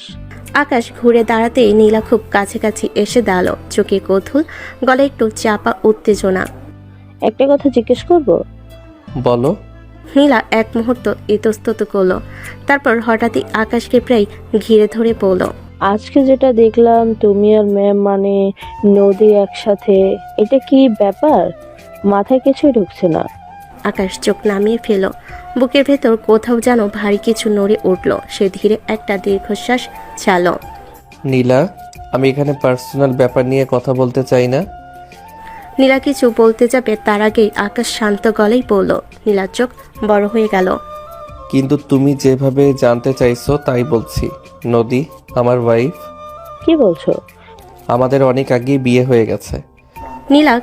আকাশ ঘুরে দাঁড়াতেই নীলা খুব কাছাকাছি এসে দাঁড়ালো। চোখে কৌতূহল, গলায় একটু চাপা উত্তেজনা। একটা কথা জিজ্ঞেস করব? বলো। নীলা এক মুহূর্ত ইতস্তত করলো, তারপর হঠাৎই আকাশকে প্রায় ঘিরে ধরে বলল, আজকে যেটা দেখলাম তুমি আর ম্যাম মানে নদী একসাথে, এটা কি ব্যাপার? মাথায় কিছুই ঢুকছে না। আকাশ চোখ নামিয়ে ফেল। বুকের ভেতর কোথাও যেন ভারী কিছু নড়ে উঠল। সে ধীরে একটা দীর্ঘশ্বাস ছাড়ল। নীলা, আমি এখানে পার্সোনাল ব্যাপার নিয়ে কথা বলতে চাই না। নীলা কিছু বলতে যাবে তার আগেই আকাশ শান্ত গলেই বলল। নীলার চোখ বড় হয়ে গেল। কিন্তু তুমি যেভাবে জানতে চাইছো তাই বলছি। নদী আমার ওয়াইফ। কি বলছো? আমাদের অনেক আগেই বিয়ে হয়ে গেছে। নীলা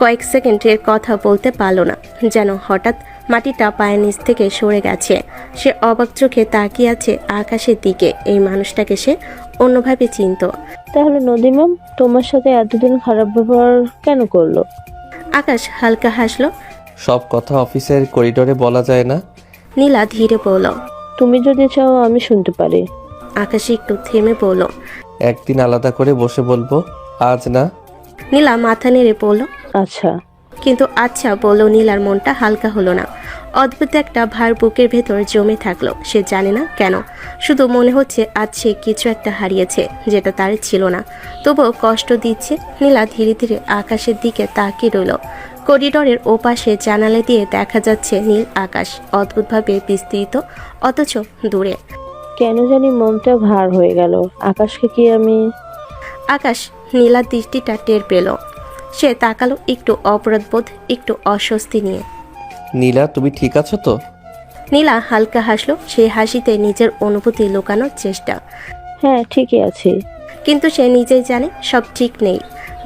কয়েক সেকেন্ডের কথা বলতে পারল না, যেন হঠাৎ মাটিটা পায়ের নিচ থেকে সরে গেছে। সে অবাক চোখে তাকিয়ে আছে আকাশের দিকে। এই মানুষটাকে সে অন্যভাবে চিনত। তাহলে নদী ম্যাম তোমার সাথে এতদিন খারাপ ব্যবহার কেন করলো? আকাশ হালকা হাসলো। সব কথা অফিসের করিডোরে বলা যায় না। নীলা ধীরে বলল, তুমি যদি চাও আমি শুনতে পারি। আকাশ একটু থেমে বলল, একদিন আলাদা করে বসে বলবো, আজ না। নীলা মাথা নেড়ে বলল, আচ্ছা। কিন্তু আচ্ছা বলল নীলার মনটা হালকা হলো না। অদ্ভুত একটা ভার বুকের ভেতর জমে থাকলো। সে জানে না কেন, শুধু মনে হচ্ছে আজ সে কিছু একটা হারিয়েছে যেটা তার ছিল না, তবুও কষ্ট দিচ্ছে। নীলা ধীরে ধীরে আকাশের দিকে তাকিয়ে রইল। করিডোরের ওপাশে জানালা দিয়ে দেখা যাচ্ছে নীল আকাশ, অদ্ভুতভাবে বিস্তৃত অথচ দূরে। কেন জানি মনটা ভার হয়ে গেল। আকাশকে কি আমি? আকাশ নীলার দৃষ্টিটা টের পেল। সে তাকালো একটু অপরাধবোধ, একটু অস্বস্তি নিয়ে। নীলা, তুমি ঠিক আছো তো? নীলা হালকা হাসলো। সেই হাসিতে নিজের অনুভূতি লুকানোর চেষ্টা। হ্যাঁ, ঠিকই আছি। কিন্তু সে নিজেই জানে সব ঠিক নেই।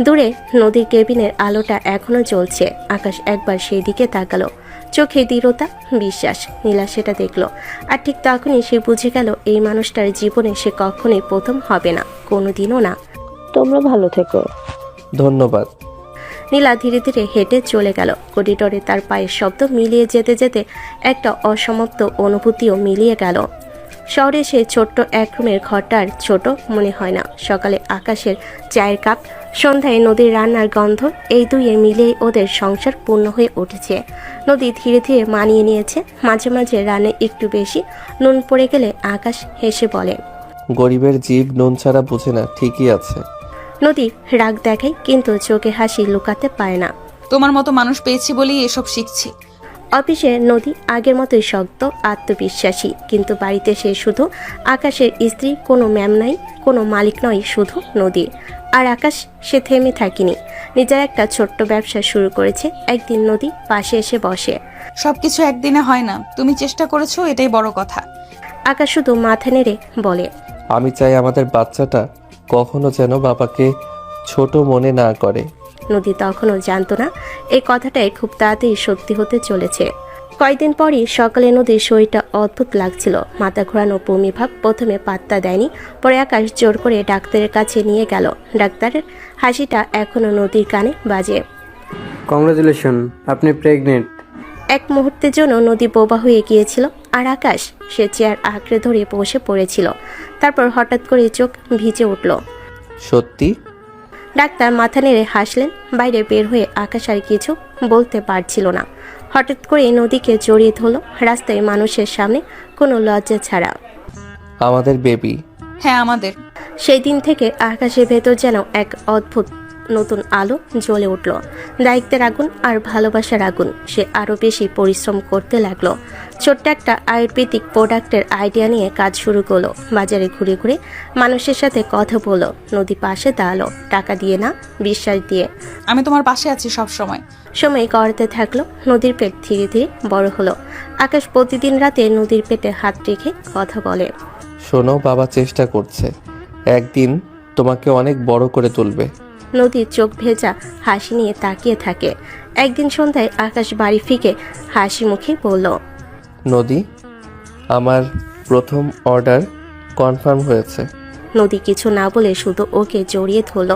দূরে নদীর কেবিনের আলোটা এখনো জ্বলছে। আকাশ একবার সেই দিকে তাকালো, চোখে দৃঢ়তা, বিশ্বাস। নীলা সেটা দেখলো, আর ঠিক তখনই সে বুঝে গেল এই মানুষটার জীবনে সে কখনোই প্রথম হবে না, কোনোদিনও না। তোমরা ভালো থেকো। ধন্যবাদ। নীলা ধীরে ধীরে হেঁটে চলে গেল। করিডোরে তার পায়ের শব্দ মিলিয়ে যেতে যেতে একটা অসমাপ্ত অনুভূতিও মিলিয়ে গেল। শহরে সেই ছোট্ট এক রুমের ঘরটার ছোট মনে হয় না। সকালে আকাশের চায়ের কাপ, সন্ধ্যায় নদীর রান্নার গন্ধ, এই দুইয়ের মিলিয়েই ওদের সংসার পূর্ণ হয়ে উঠেছে। নদী ধীরে ধীরে মানিয়ে নিয়েছে। মাঝে মাঝে রানে একটু বেশি নুন পড়ে গেলে আকাশ হেসে বলে, গরিবের জীব নুন ছাড়া বুঝে না। ঠিকই আছে। নদী রাগ দেখায়, কিন্তু চোখে হাসি লুকাতে পারে না। তোমার মতো মানুষ পেয়েছি বলেই এসব শিখছি। অফিসে নদী আগের মতোই শক্ত আত্মবিশ্বাসী, কিন্তু বাড়িতে সে শুধু আকাশের স্ত্রী, কোনো ম্যাম নাই, কোনো মালিক নয়, শুধু নদী। আর আকাশ সে থেমে থাকেনি, নিজের একটা ছোট্ট ব্যবসা শুরু করেছে। একদিন নদী পাশে এসে বসে। সবকিছু একদিনে হয় না, তুমি চেষ্টা করেছো, এটাই বড় কথা। আকাশ শুধু মাথা নেড়ে বলে, আমি চাই আমাদের বাচ্চাটা কখনো যেন বাবাকে ছোট মনে না করে। নদী তখনও জানতো না এই কথাটাই খুব তাড়াতাড়ি সত্যি হতে চলেছে। কয়েকদিন পরই সকালে নদীর শরীরটা অদ্ভুত লাগছিল, মাথা ঘোরানো বমি ভাব। প্রথমে পাত্তা দেয়নি, পরে আকাশ জোর করে ডাক্তারের কাছে নিয়ে গেল। ডাক্তারের হাসিটা এখনো নদীর কানে বাজে। কংগ্রাচুলেশন, আপনি প্রেগনেন্ট। এক মুহূর্তের জন্য নদী বোবা হয়ে গিয়েছিল, আর আকাশ সে চেয়ার আঁকড়ে ধরে বসে পড়েছিল। তারপর হঠাৎ করে চোখ ভিজে উঠল। সত্যি? ডাক্তার মাথা নেড়ে হাসলেন। বাইরে বের হয়ে আকাশ আর কিছু বলতে পারছিল না। হঠাৎ করে নদীকে জড়িয়ে ধরল, রাস্তায় মানুষের সামনে, কোনো লজ্জা ছাড়া। আমাদের বেবি। হ্যাঁ, আমাদের। সেই দিন থেকে আকাশের ভেতর যেন এক অদ্ভুত নতুন আলো জ্বলে উঠল, দায়িত্বের আগুন আর ভালোবাসার আগুন। সে আরও বেশি পরিশ্রম করতে লাগলো। ছোট্ট একটা আয়ুর্বেদিক প্রোডাক্টের আইডিয়া নিয়ে কাজ শুরু করলো। বাজারে ঘুরে ঘুরে মানুষের সাথে কথা বলল। নদী পাশে দাঁড়ালো, টাকা দিয়ে না, বিশ্বাস দিয়ে। আমি তোমার পাশে আছি সব সময়। সময় গড়াতে থাকলো। নদীর পেট ধীরে ধীরে বড় হলো। আকাশ প্রতিদিন রাতে নদীর পেটে হাত রেখে কথা বলে। শোনো, বাবা চেষ্টা করছে, একদিন তোমাকে অনেক বড় করে তুলবে। নদীর চোখ ভেজা হাসি নিয়ে তাকিয়ে থাকে। একদিন সন্ধ্যায় আকাশ বাড়ি ফিকে হাসি মুখে বলল, নদী, আমার প্রথম অর্ডার কনফার্ম হয়েছে। নদী কিছু না বলে শুধু ওকে জড়িয়ে ধরল।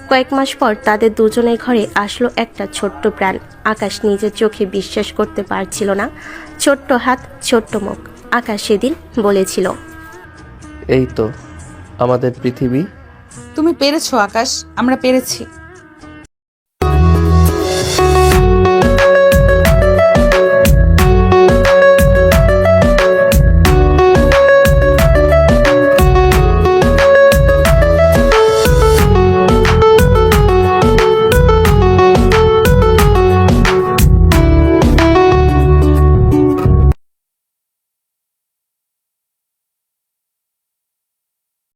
কয়েক মাস পর তাদের দুজনের ঘরে আসলো একটা ছোট্ট প্রাণ। আকাশ নিজের চোখে বিশ্বাস করতে পারছিল না। ছোট্ট হাত, ছোট্ট মুখ। আকাশ সেদিন বলেছিল, এই তো আমাদের পৃথিবী। তুমি পেরেছো আকাশ, আমরা পেরেছি।